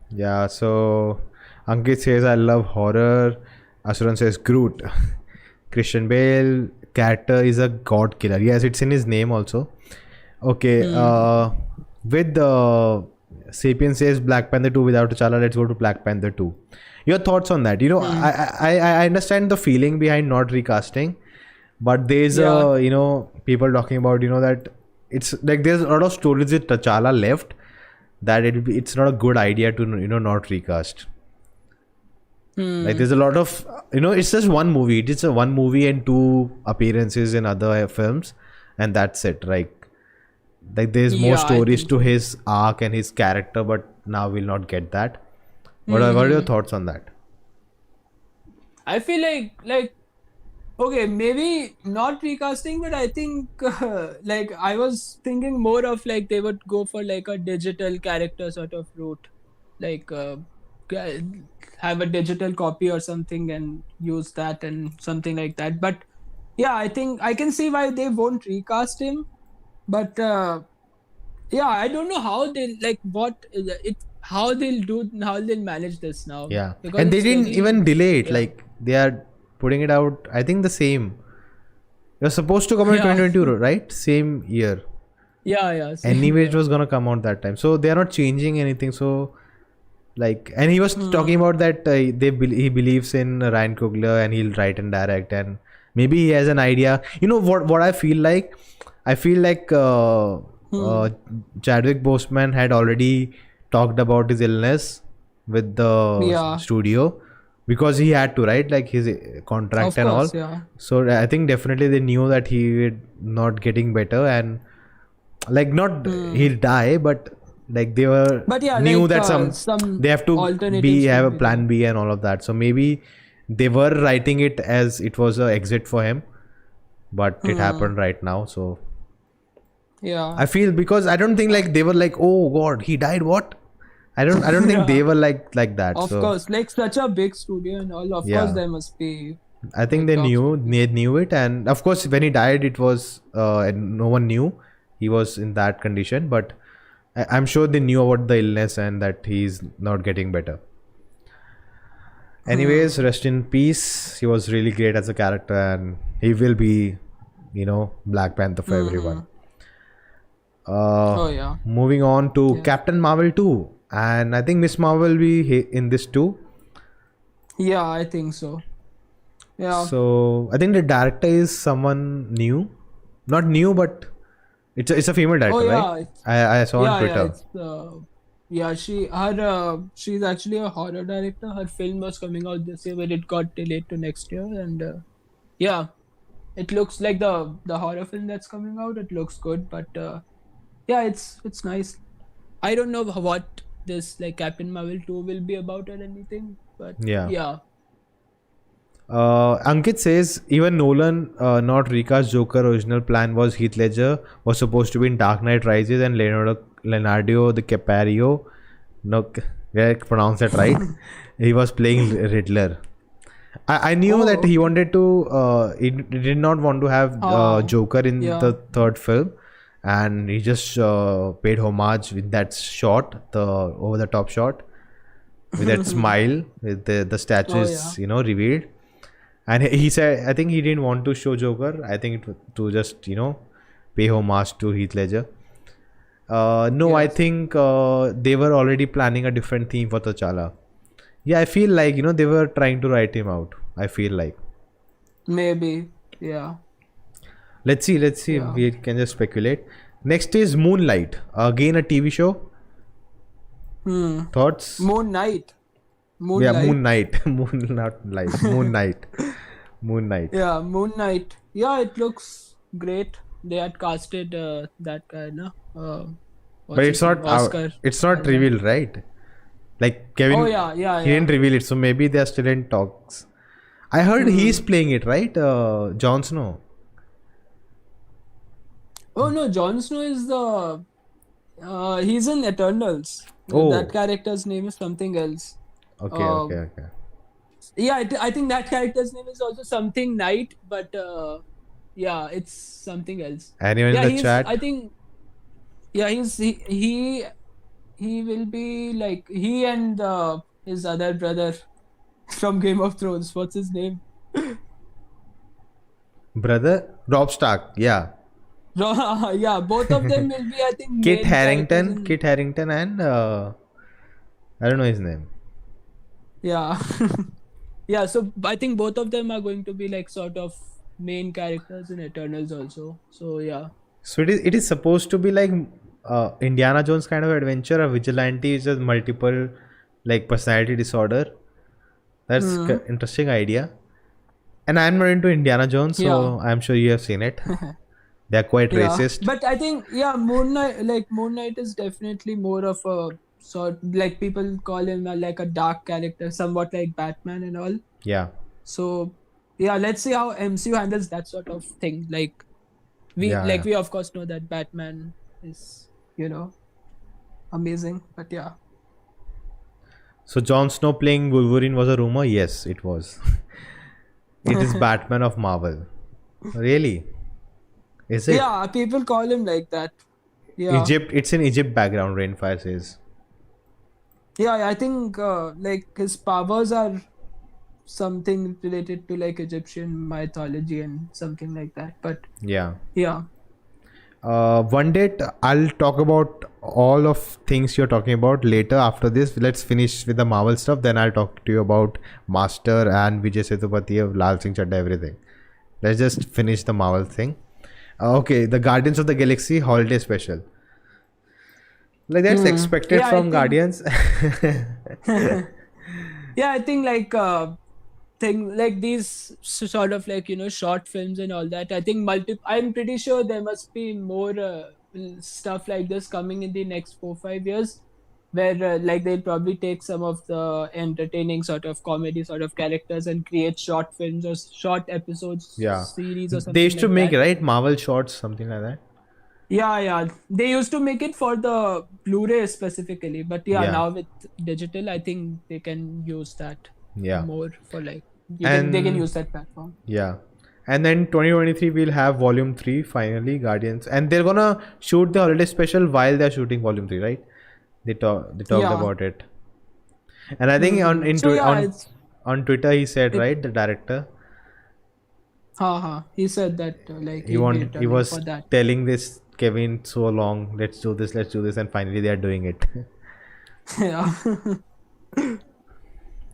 Yeah. So Ankit says I love horror. Asuran says Groot. Christian Bale character is a god killer. Yes, it's in his name also. Okay. With the Sapien says Black Panther 2 without T'Challa. Let's go to Black Panther 2. Your thoughts on that? I understand the feeling behind not recasting, but there's Yeah. people talking about that it's like there's a lot of stories with T'Challa left that it's not a good idea to not recast. Like there's a lot of it's just one movie. It's a one movie and two appearances in other films, and that's it. Like there's more Yeah, I stories think to so. his arc and his character, but now we'll not get that. What are your thoughts on that? I feel like okay, maybe not recasting, but I think like I was thinking more of like they would go for like a digital character sort of route, like ca- have a digital copy or something and use that and something like that. But yeah, I think I can see why they won't recast him, but yeah, I don't know how they like what it how they'll manage this now, Yeah, because and they it's didn't very even delay it. yeah. Like they are putting it out. I think the same. You're supposed to come in Yeah. 2022, right? Same year. Yeah, Anyway, it yeah. was gonna come out that time. So they are not changing anything. So like, and he was talking about that he believes in Ryan Coogler and he'll write and direct, and maybe he has an idea. You know what I feel like? I feel like uh, Chadwick Boseman had already talked about his illness with the Yeah, studio because he had to, right? Like his contract of and course, all. yeah. So I think definitely they knew that he would not getting better, and like not he'll die, but like they were But yeah, knew like that some they have to be alternatives have will a be there. plan B and all of that. So maybe they were writing it as it was a exit for him, but it happened right now. So Yeah. I feel because I don't think like they were like, oh God, he died. What? I don't think Yeah. they were like that. Of So course, like such a big studio and all, of course yeah, there must be I think like talks between. they knew it, and of course when he died, it was and no one knew he was in that condition. But I'm sure they knew about the illness and that he's not getting better. Anyways, rest in peace. He was really great as a character, and he will be, Black Panther for everyone. Oh yeah. Moving on to Yeah. Captain Marvel 2, and I think Miss Marvel will be in this too. Yeah, I think so. Yeah. So I think the director is someone new, not new, but it's a female Oh director, right? yeah. It's, I saw on yeah, Twitter. it's yeah, she's actually a horror director. Her film was coming out this year, but it got delayed to next year. And yeah, it looks like the horror film that's coming out. It looks good, but yeah, it's nice. I don't know what this like Captain Marvel 2 will be about or anything, but Yeah. yeah. Ankit says even Nolan not recast Joker. Original plan was Heath Ledger was supposed to be in Dark Knight Rises and Leonardo DiCaprio. No, yeah, I pronounce that right. He was playing Riddler. I knew that he Okay. wanted to. He did not want to have Ah, Joker in yeah. the third film, and he just paid homage with that shot, the over the top shot, with that smile, with the statue Oh yeah. is revealed. And he said, I think he didn't want to show Joker. I think it was to just pay homage to Heath Ledger. No, I Yes. think they were already planning a different theme for T'Challa. Yeah, I feel like they were trying to write him out. I feel like. Maybe. Yeah. Let's see. Let's see. Yeah. We can just speculate. Next is Moonlight. Again, a TV show. Thoughts? Moon Knight. Yeah, Moonlight. Moon Knight. Moon not light. Moon Knight. Moon Knight. Yeah, Moon Knight. Yeah, it looks great. They had casted that guy, no? But What's it's his name? not out. Oscar. It's not Isaac. revealed, right? Like Kevin, Oh yeah, yeah, he yeah. didn't reveal it, so maybe they are still in talks. I heard he's playing it, right? Jon Snow. Oh no, Jon Snow is the he's in Eternals. Oh, That character's name is something else. okay, okay, Um, okay. yeah, I think that character's name is also something Knight, but yeah, it's something else. Anyone in Yeah, the he's. chat? I think. Yeah, he will be like he and his other brother from Game of Thrones. What's his name? Brother Rob Stark. Yeah, Yeah, both of them will be, I think, Kit main characters Harington. in. Kit Harington and I don't know his name. Yeah, yeah. So I think both of them are going to be like sort of main characters in Eternals also. So yeah. So it is supposed to be like Indiana Jones kind of adventure. A vigilante is a multiple like personality disorder. That's interesting idea. And I'm not into Indiana Jones, Yeah. so I'm sure you have seen it. They're quite Yeah, racist. but I think Moon Knight is definitely more of a sort like people call him like a dark character, somewhat like Batman and all. Yeah. So yeah, let's see how MCU handles that sort of thing. Like Yeah. we of course know that Batman is amazing, but yeah. So Jon Snow playing Wolverine was a rumor? Yes, it was. It is Batman of Marvel. Really? Is it? Yeah, people call him like that. Yeah. Egypt. It's in Egypt background, Rainfire says. Yeah, I think like his powers are something related to like Egyptian mythology and something like that. But Yeah. yeah. One day I'll talk about all of things you're talking about later after this. Let's finish with the Marvel stuff. Then I'll talk to you about Master and Vijay Sethupathi of Lal Singh Chadda, everything. Let's just finish the Marvel thing. Okay, the Guardians of the Galaxy holiday special. Like that's expected Yeah, I from think. Guardians. Yeah, I think like thing like these sort of like short films and all that. I think I'm pretty sure there must be more stuff like this coming in the next 4 5 years, where like they'll probably take some of the entertaining sort of comedy sort of characters and create short films or short episodes Yeah. series or They something used to like make, that. right, Marvel shorts, something like that. Yeah, they used to make it for the Blu-ray specifically, but yeah, Yeah. now with digital, I think they can use that Yeah. more for like they can And use that platform. yeah. And then 2023 we'll have volume 3 finally, Guardians. And they're gonna shoot the holiday special while they're shooting volume 3, right? They talked Yeah. about it. And I think So yeah, it's on Twitter he said, it. right, the director, He said that like he he'll be wanted he returning was for that. telling this Kevin so long, let's do this, and finally they are doing it. Yeah.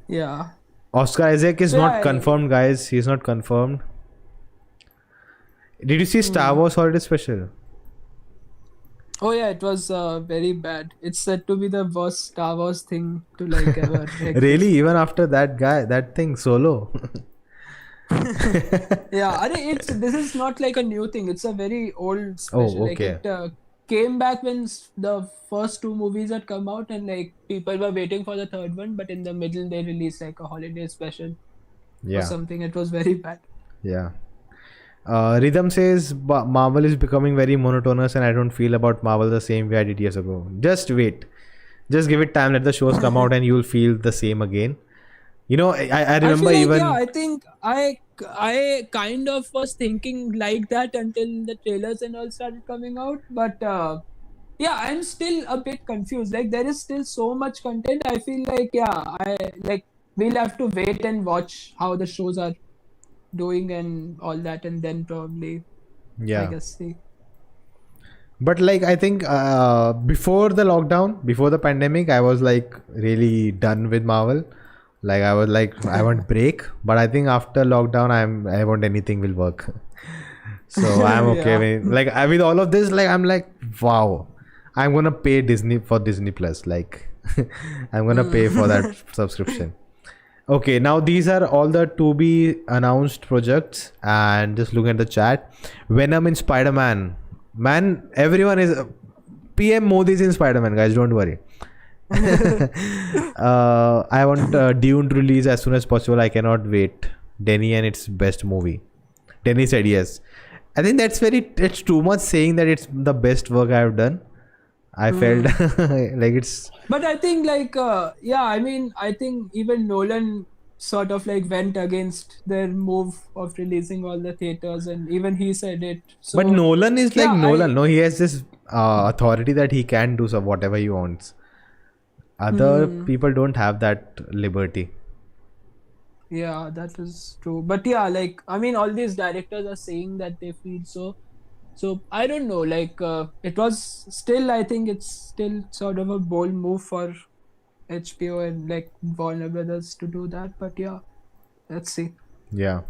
Yeah. Oscar Isaac is So not yeah. confirmed, guys. He's not confirmed. Did you see Star Hmm. Wars holiday special? Oh yeah, it was very bad. It's said to be the worst Star Wars thing to like ever Really, exist. even after that thing solo. Yeah, this is not like a new thing. It's a very old special. Oh, Like okay. it came back when the first two movies had come out, and like people were waiting for the third one, but in the middle they released like a holiday special or Yeah, something. It was very bad. yeah. Rhythm says Marvel is becoming very monotonous, and I don't feel about Marvel the same way I did years ago. Just wait, just give it time. Let the shows come out, and you'll feel the same again. I I remember feel like yeah, even. I think I kind of was thinking like that until the trailers and all started coming out, but yeah, I'm still a bit confused. Like there is still so much content. I feel like yeah, I like we'll have to wait and watch how the shows are doing and all that, and then probably I Yeah. guess see. But like I think before the lockdown, before the pandemic, I was like really done with Marvel. Like I was like I want break, but I think after lockdown, I want anything will work. So I'm okay Yeah. with like with all of this. Like I'm like wow, I'm gonna pay Disney for Disney Plus. Like I'm gonna pay for that Mm. subscription. Okay, now these are all the to be announced projects, and just look at the chat. Venom in Spider Man. Man, everyone is. PM Modi is in Spider Man, guys. Don't worry. I want Dune to release as soon as possible. I cannot wait. Denny and its best movie. Denny said yes. I think it's too much saying that it's the best work I have done. I felt Mm. like it's. But I think like yeah, I mean I think even Nolan sort of like went against their move of releasing all the theaters, and even he said it. But So Nolan is like yeah, Nolan. No, he has this authority that he can do so whatever he wants. Other hmm, people don't have that liberty. yeah, that is true. But yeah, like I mean all these directors are saying that they feel so. So I don't know, like it was still I think it's still sort of a bold move for HBO and like Warner Brothers to do that. But yeah, let's see. Yeah.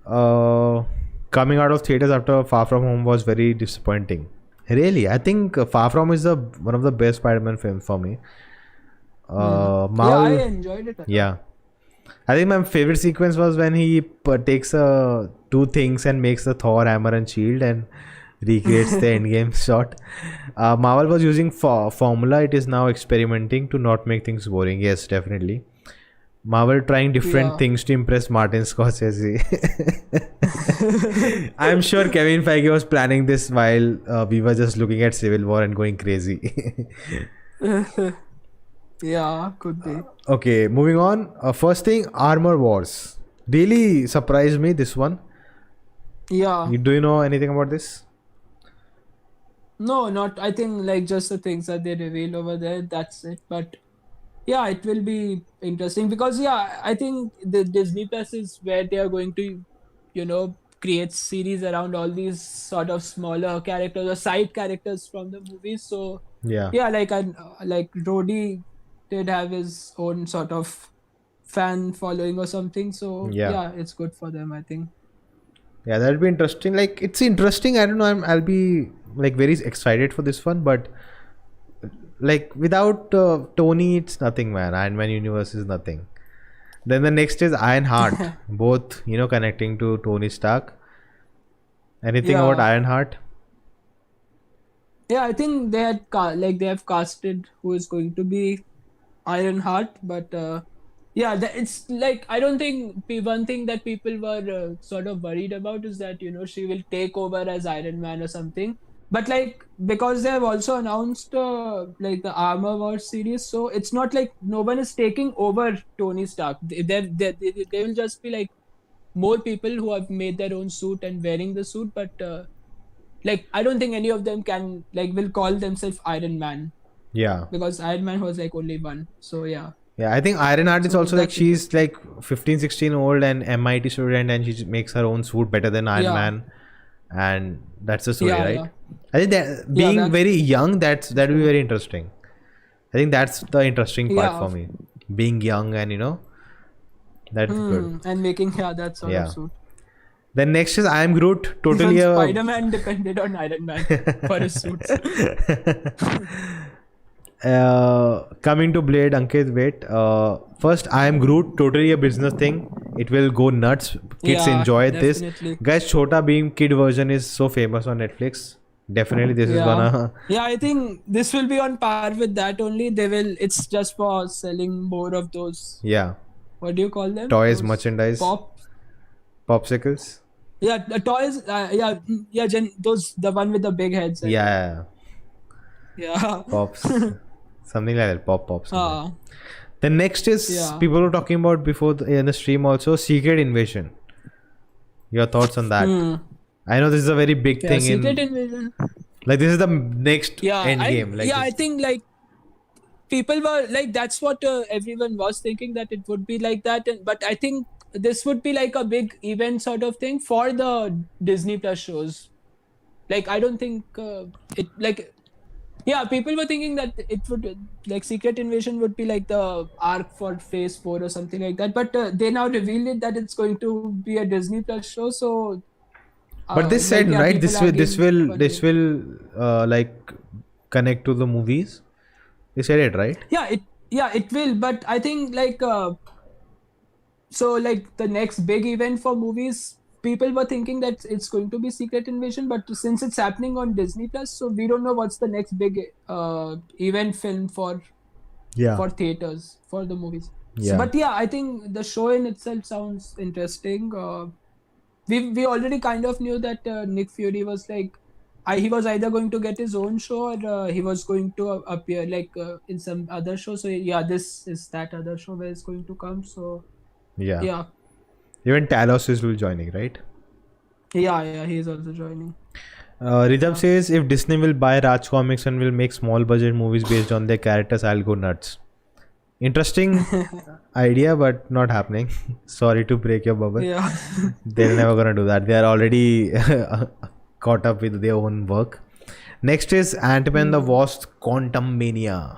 Uh, Coming out of theaters after Far From Home was very disappointing. Really, I think Far From is the one of the best Spider-Man films for me. Hmm. Yeah, I Marvel, enjoyed it a lot. yeah. I think my favorite sequence was when he takes two things and makes the Thor hammer and shield and recreates the endgame shot. Marvel was using formula. It is now experimenting to not make things boring. Yes, definitely. Marvel trying different Yeah. things to impress Martin Scorsese. I'm sure Kevin Feige was planning this while we were just looking at Civil War and going crazy. Yeah, could be. Okay, moving on. First thing, Armor Wars. Really surprised me, this one. Yeah. Do you know anything about this? No, not. I think like just the things that they reveal over there. That's it. But yeah, it will be interesting because yeah, I think the Disney Plus is where they are going to, create series around all these sort of smaller characters or side characters from the movies. So Yeah, yeah, like Rhodey did have his own sort of fan following or something. So yeah, yeah, it's good for them, I think. yeah. That'll be interesting. Like, it's interesting. I don't know. I'll be like very excited for this one, but like without Tony, it's nothing, man. Iron Man universe is nothing. Then the next is Ironheart, both connecting to Tony Stark. Anything about Yeah. Ironheart? Yeah, I think they had they have casted who is going to be Ironheart, but yeah, it's like I don't think one thing that people were sort of worried about is that she will take over as Iron Man or something. But like because they have also announced like the Armor Wars series, so it's not like no one is taking over Tony Stark. They will just be like more people who have made their own suit and wearing the suit, but like I don't think any of them can like will call themselves Iron Man Yeah. because Iron Man was like only one. So yeah. Yeah, I think Ironheart is So also like that's she's interesting. like 15, 16 old and MIT student, and she makes her own suit better than Iron Yeah, Man, and that's the story, yeah, right? yeah, I think that yeah. being That's very young, the that will be story. very interesting. I think that's the interesting part Yeah. for me. Being young and that's good. And making that sort of Yeah. suit. Then next is I am Groot. Even Totally a Spider-Man depended on Iron Man for his suits. coming to Blade, Ankit, wait. First, I am Groot, totally a business thing. It will go nuts. Kids Yeah, enjoy this. definitely. Guys, Chota Beam kid version is so famous on Netflix. Definitely, this is Yeah. gonna Yeah, I think this will be on par with that only. It's just for selling more of those, yeah, what do you call them? toys, Those merchandise, pop. popsicles. Yeah, the toys. Yeah, those the one with the big heads, I think. Yeah, Yeah. pops, something like that. Pop, something. uh, The next is yeah. people were talking about before in the stream also Secret Invasion. Your thoughts on that? Hmm. I know this is a very big Yeah, thing Secret in Invasion. like this is the next Yeah, end game. Like I this. think like people were like that's what everyone was thinking that it would be like that, but I think this would be like a big event sort of thing for the Disney Plus shows. Like I don't think it like yeah, people were thinking that it would like Secret Invasion would be like the arc for Phase 4 or something like that, but they now revealed it that it's going to be a Disney Plus show. So But this like said yeah, right, people this are will again wondering. like connect to the movies. They said it right. It will, but I think like so like the next big event for movies, people were thinking that it's going to be Secret Invasion, but since it's happening on Disney Plus, so we don't know what's the next big event film Yeah. for theaters for the movies. So, Yeah. but yeah, I think the show in itself sounds interesting. We already kind of knew that Nick Fury was like he was either going to get his own show or he was going to appear like in some other show. So yeah, this is that other show where it's going to come. So Yeah. yeah, Even Talos is will joining, right? yeah, he is also joining. Rhythm Yeah. says if Disney will buy Raj Comics and will make small budget movies based on their characters, I'll go nuts. Interesting idea, but not happening. Sorry to break your bubble. Yeah. They're never gonna do that. They are already caught up with their own work. Next is Ant-Man the Hmm. Wasp Quantum Mania. Oh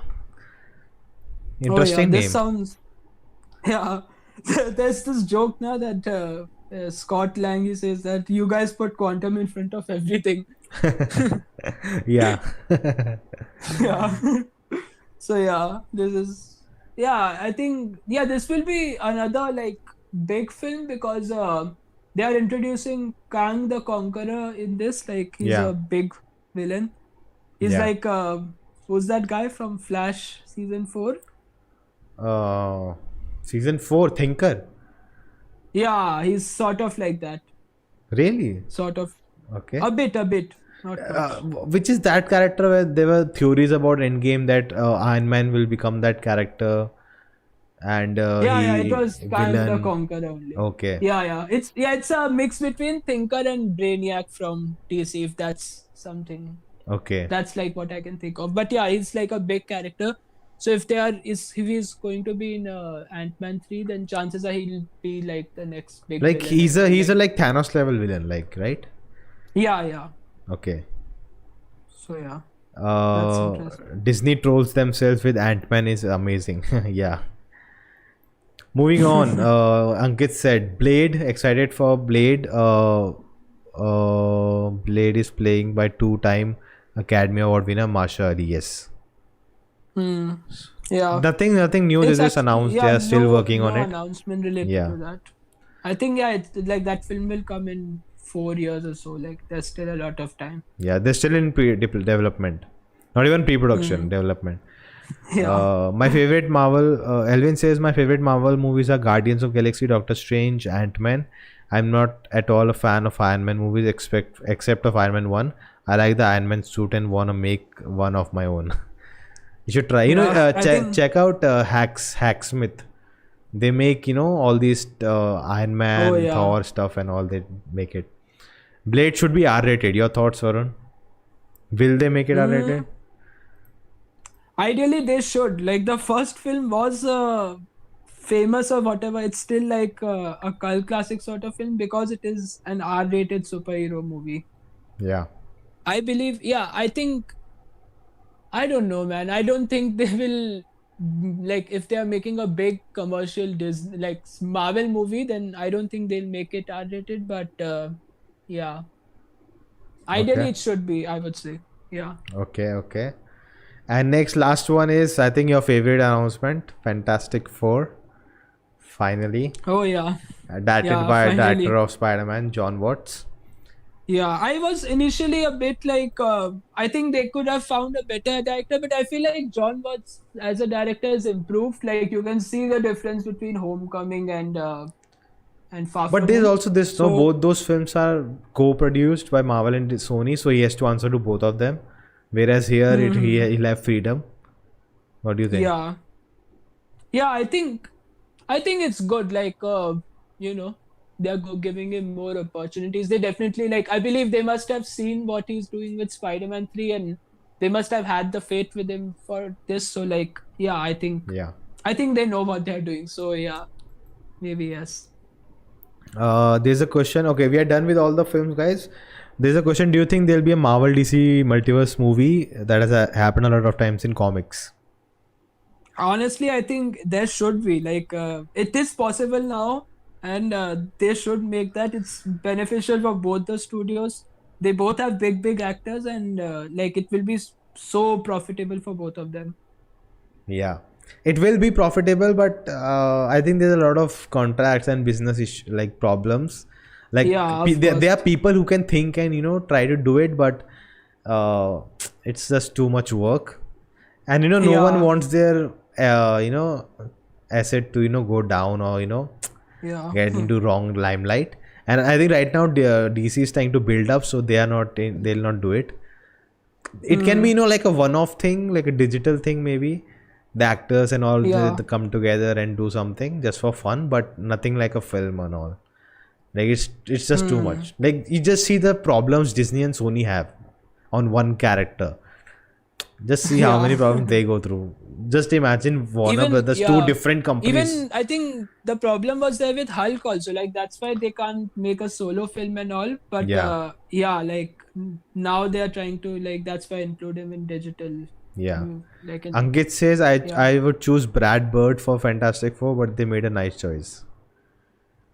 yeah, Interesting this name. sounds yeah. There's this joke now that Scott Lang he says that you guys put quantum in front of everything. Yeah. Yeah. So yeah, this is yeah. I think yeah, this will be another like big film because they are introducing Kang the Conqueror in this. Like he's Yeah. a big villain. He's Yeah. like who's that guy from Flash season 4? Uh, season 4 Thinker. Yeah, he's sort of like that. Really? Sort of Okay. a bit, not much. Which is that character where there were theories about Endgame that Iron Man will become that character and Yeah, it he was Kang the villain. Conqueror only. Okay. Yeah. It's a mix between Thinker and Brainiac from DC, if that's something. Okay. That's like what I can think of. But yeah, he's like a big character. So if if he's going to be in Ant-Man 3, then chances are he'll be like the next big Like villain as well. he's a Like, like Thanos level villain, like, right? yeah. Okay. So yeah, that's interesting. Disney trolls themselves with Ant-Man is amazing. Yeah. Moving on, Ankit said Blade, excited for Blade. Blade is playing by two-time Academy Award winner Marsha Ali. Yes. Hmm. Yeah. Nothing new. They It's just actually, announced they yeah, are still no working on no it. announcement related Yeah. to that. I think, yeah, it's like that film will come in 4 years or so. Like there's still a lot of time. Yeah, they're still in development. Not even pre-production, Hmm. development. Yeah. My favorite Marvel, Elvin says my favorite Marvel movies are Guardians of Galaxy, Doctor Strange, Ant-Man. I'm not at all a fan of Iron Man movies except of Iron Man 1. I like the Iron Man suit and want to make one of my own. You should try. Yeah. I think. Check out Hacksmith. They make, all these Iron Oh Man, yeah. Thor stuff and all. They make it. Blade should be R-rated. Your thoughts, Varun? Will they make it Hmm. R-rated? Ideally, they should. Like the first film was famous or whatever. It's still like a cult classic sort of film because it is an R-rated superhero movie. Yeah. I believe. Yeah. I think. I don't know, man. I don't think they will, like, if they are making a big commercial Disney like Marvel movie, then I don't think they'll make it R-rated. But yeah, Okay. ideally it should be. I would say. Yeah. Okay. Okay. And next, last one is I think your favorite announcement, Fantastic Four. Finally, Oh yeah. directed Yeah. by director Finally. of Spider-Man, John Watts. Yeah, I was initially a bit like, I think they could have found a better director, but I feel like John Watts as a director has improved. Like you can see the difference between Homecoming and Far But From there's Home. also this, no, So both those films are co-produced by Marvel and Sony, so he has to answer to both of them. Whereas here, hmm, he'll have freedom. What do you think? yeah, yeah, I think it's good. Like you know, they're giving him more opportunities. They definitely, like, I believe they must have seen what he's doing with Spider-Man 3, and they must have had the faith with him for this. So like, yeah, Yeah. I think they know what they're doing. So yeah, maybe yes. There's a question. Okay, we are done with all the films, guys. There's a question. Do you think there'll be a Marvel DC multiverse movie that has happened a lot of times in comics? Honestly, I think there should be, like, it is possible now, and they should make that. It's beneficial for both the studios. They both have big actors, and like it will be so profitable for both of them. Yeah, it will be profitable, but I think there's a lot of contracts and like problems. Like Yeah, of there are course. people who can think and try to do it, but uh, it's just too much work. And no one Yeah, wants their asset to go down or yeah. get into wrong limelight. And I think right now DC is trying to build up, so they'll not do it. It can be Hmm. like a one-off thing, like a digital thing, maybe the actors and all Yeah, they come together and do something just for fun, but nothing like a film and all. Like it's just too hmm. much. Like you just see the problems Disney and Sony have on one character. Just see how many Yeah. problems they go through. Just imagine Warner Even, Brothers, two yeah, different companies. even I think the problem was there with Hulk also. Like that's why they can't make a solo film and all. But Yeah, yeah, like now they are trying to, like, that's why include him in digital. yeah. Like in, Ankit says yeah. I would choose Brad Bird for Fantastic Four, but they made a nice choice.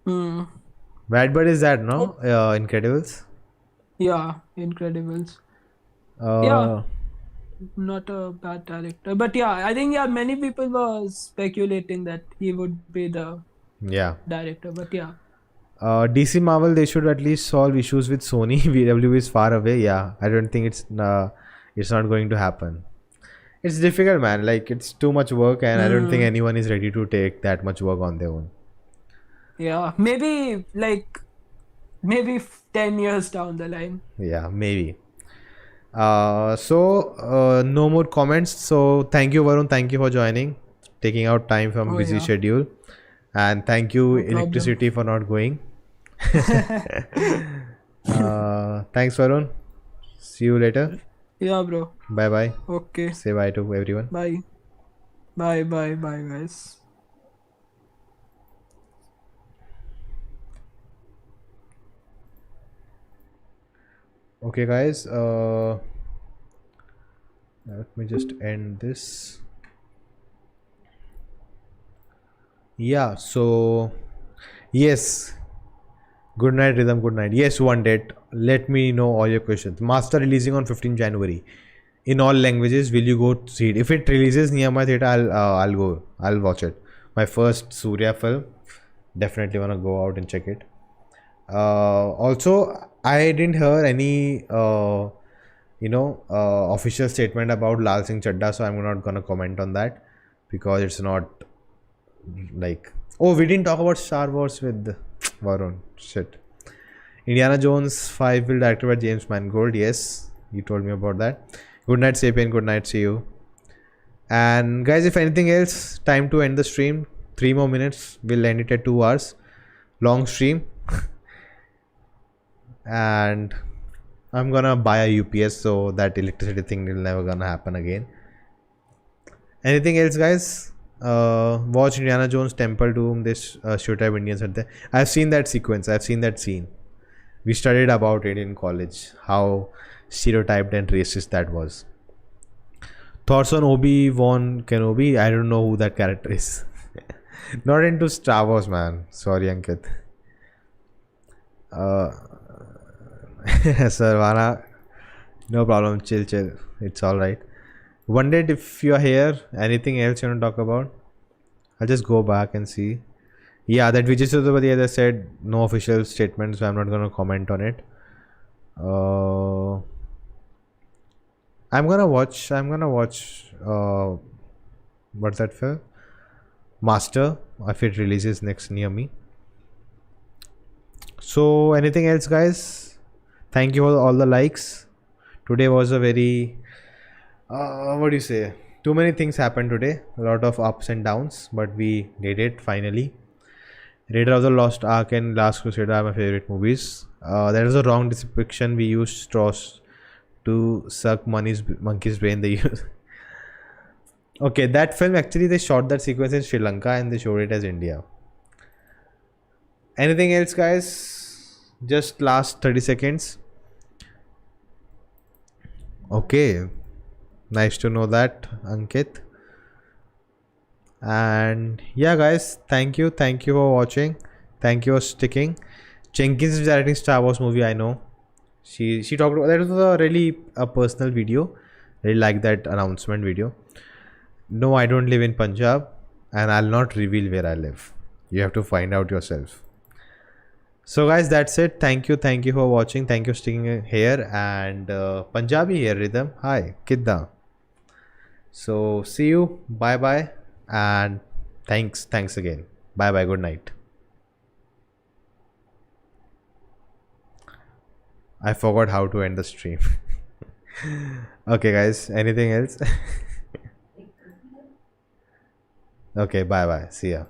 Hmm. Brad Bird is that Oh, no Incredibles. yeah, Incredibles. Yeah, Uh, not a bad director. But yeah, I think, yeah, many people were speculating that he would be the yeah. director. But yeah. DC Marvel, they should at least solve issues with Sony. VW is far away. Yeah, I don't think it's not going to happen. It's difficult, man. Like it's too much work, and I don't think Hmm. anyone is ready to take that much work on their own. Yeah, maybe like maybe 10 years down the line. Yeah, maybe. No more comments. So thank you, Varun. Thank you for joining, taking out time from Oh busy yeah, schedule, and thank you, no problem. electricity, for not going. Thanks, Varun. See you later. Yeah, bro. Bye bye. Okay. Say bye to everyone. Bye. Bye, bye, bye, guys. Okay, guys. Let me just end this. Yeah. So yes. Good night, Rhythm. Good night. Yes, one date. Let me know all your questions. Master releasing on 15 January. in all languages. Will you go see it? If it releases near my theater, I'll go. I'll watch it. My first Surya film. Definitely wanna go out and check it. Also, I didn't hear any official statement about Lal Singh Chadda, so I'm not gonna comment on that because it's not like. Oh, we didn't talk about Star Wars with Varun. Shit. Indiana Jones 5 will directed by James Mangold. Yes, you told me about that. Good night, Sapien. Good night. See you. And guys, if anything else, time to end the stream. 3 more minutes. We'll end it at 2 hours. Long stream. And I'm gonna buy a UPS so that electricity thing will never gonna happen again. Anything else, guys? Watch Indiana Jones Temple Doom. This stereotype Indians are there. I've seen that sequence. I've seen that scene. We studied about it in college. How stereotyped and racist that was. Thoughts on Obi-Wan Kenobi? I don't know who that character is. Not into Star Wars, man. Sorry, Ankit. Sarvana, no problem. Chill. It's alright. Wondered if you're here. Anything else you want to talk about? I'll just go back and see. Yeah, that Vijay Sethupathi, as I said, no official statement, so I'm not going to comment on it. I'm gonna watch. What's that film? Master. If it releases next near me. So, anything else, guys? Thank you for all the likes. Today was a very what do you say? Too many things happened today. A lot of ups and downs, but we did it finally. Raider of the Lost Ark and Last Crusader are my favorite movies. There is a wrong depiction. We used straws to suck monkey's brain. They use. Okay, that film actually they shot that sequence in Sri Lanka and they showed it as India. Anything else, guys? Just last 30 seconds. Okay. Nice to know that, Ankit. And yeah, guys, thank you for watching. Thank you for sticking. Jenkins is directing Star Wars movie. I know. She talked about that. Was a really a personal video. Really like that announcement video. No, I don't live in Punjab, and I'll not reveal where I live. You have to find out yourself. So guys, that's it. Thank you for watching. Thank you for sticking here. And Punjabi here, Rhythm. Hi, Kidda. So see you. Bye. And thanks again. Bye. Good night. I forgot how to end the stream. Okay, guys. Anything else? Okay, bye. See ya.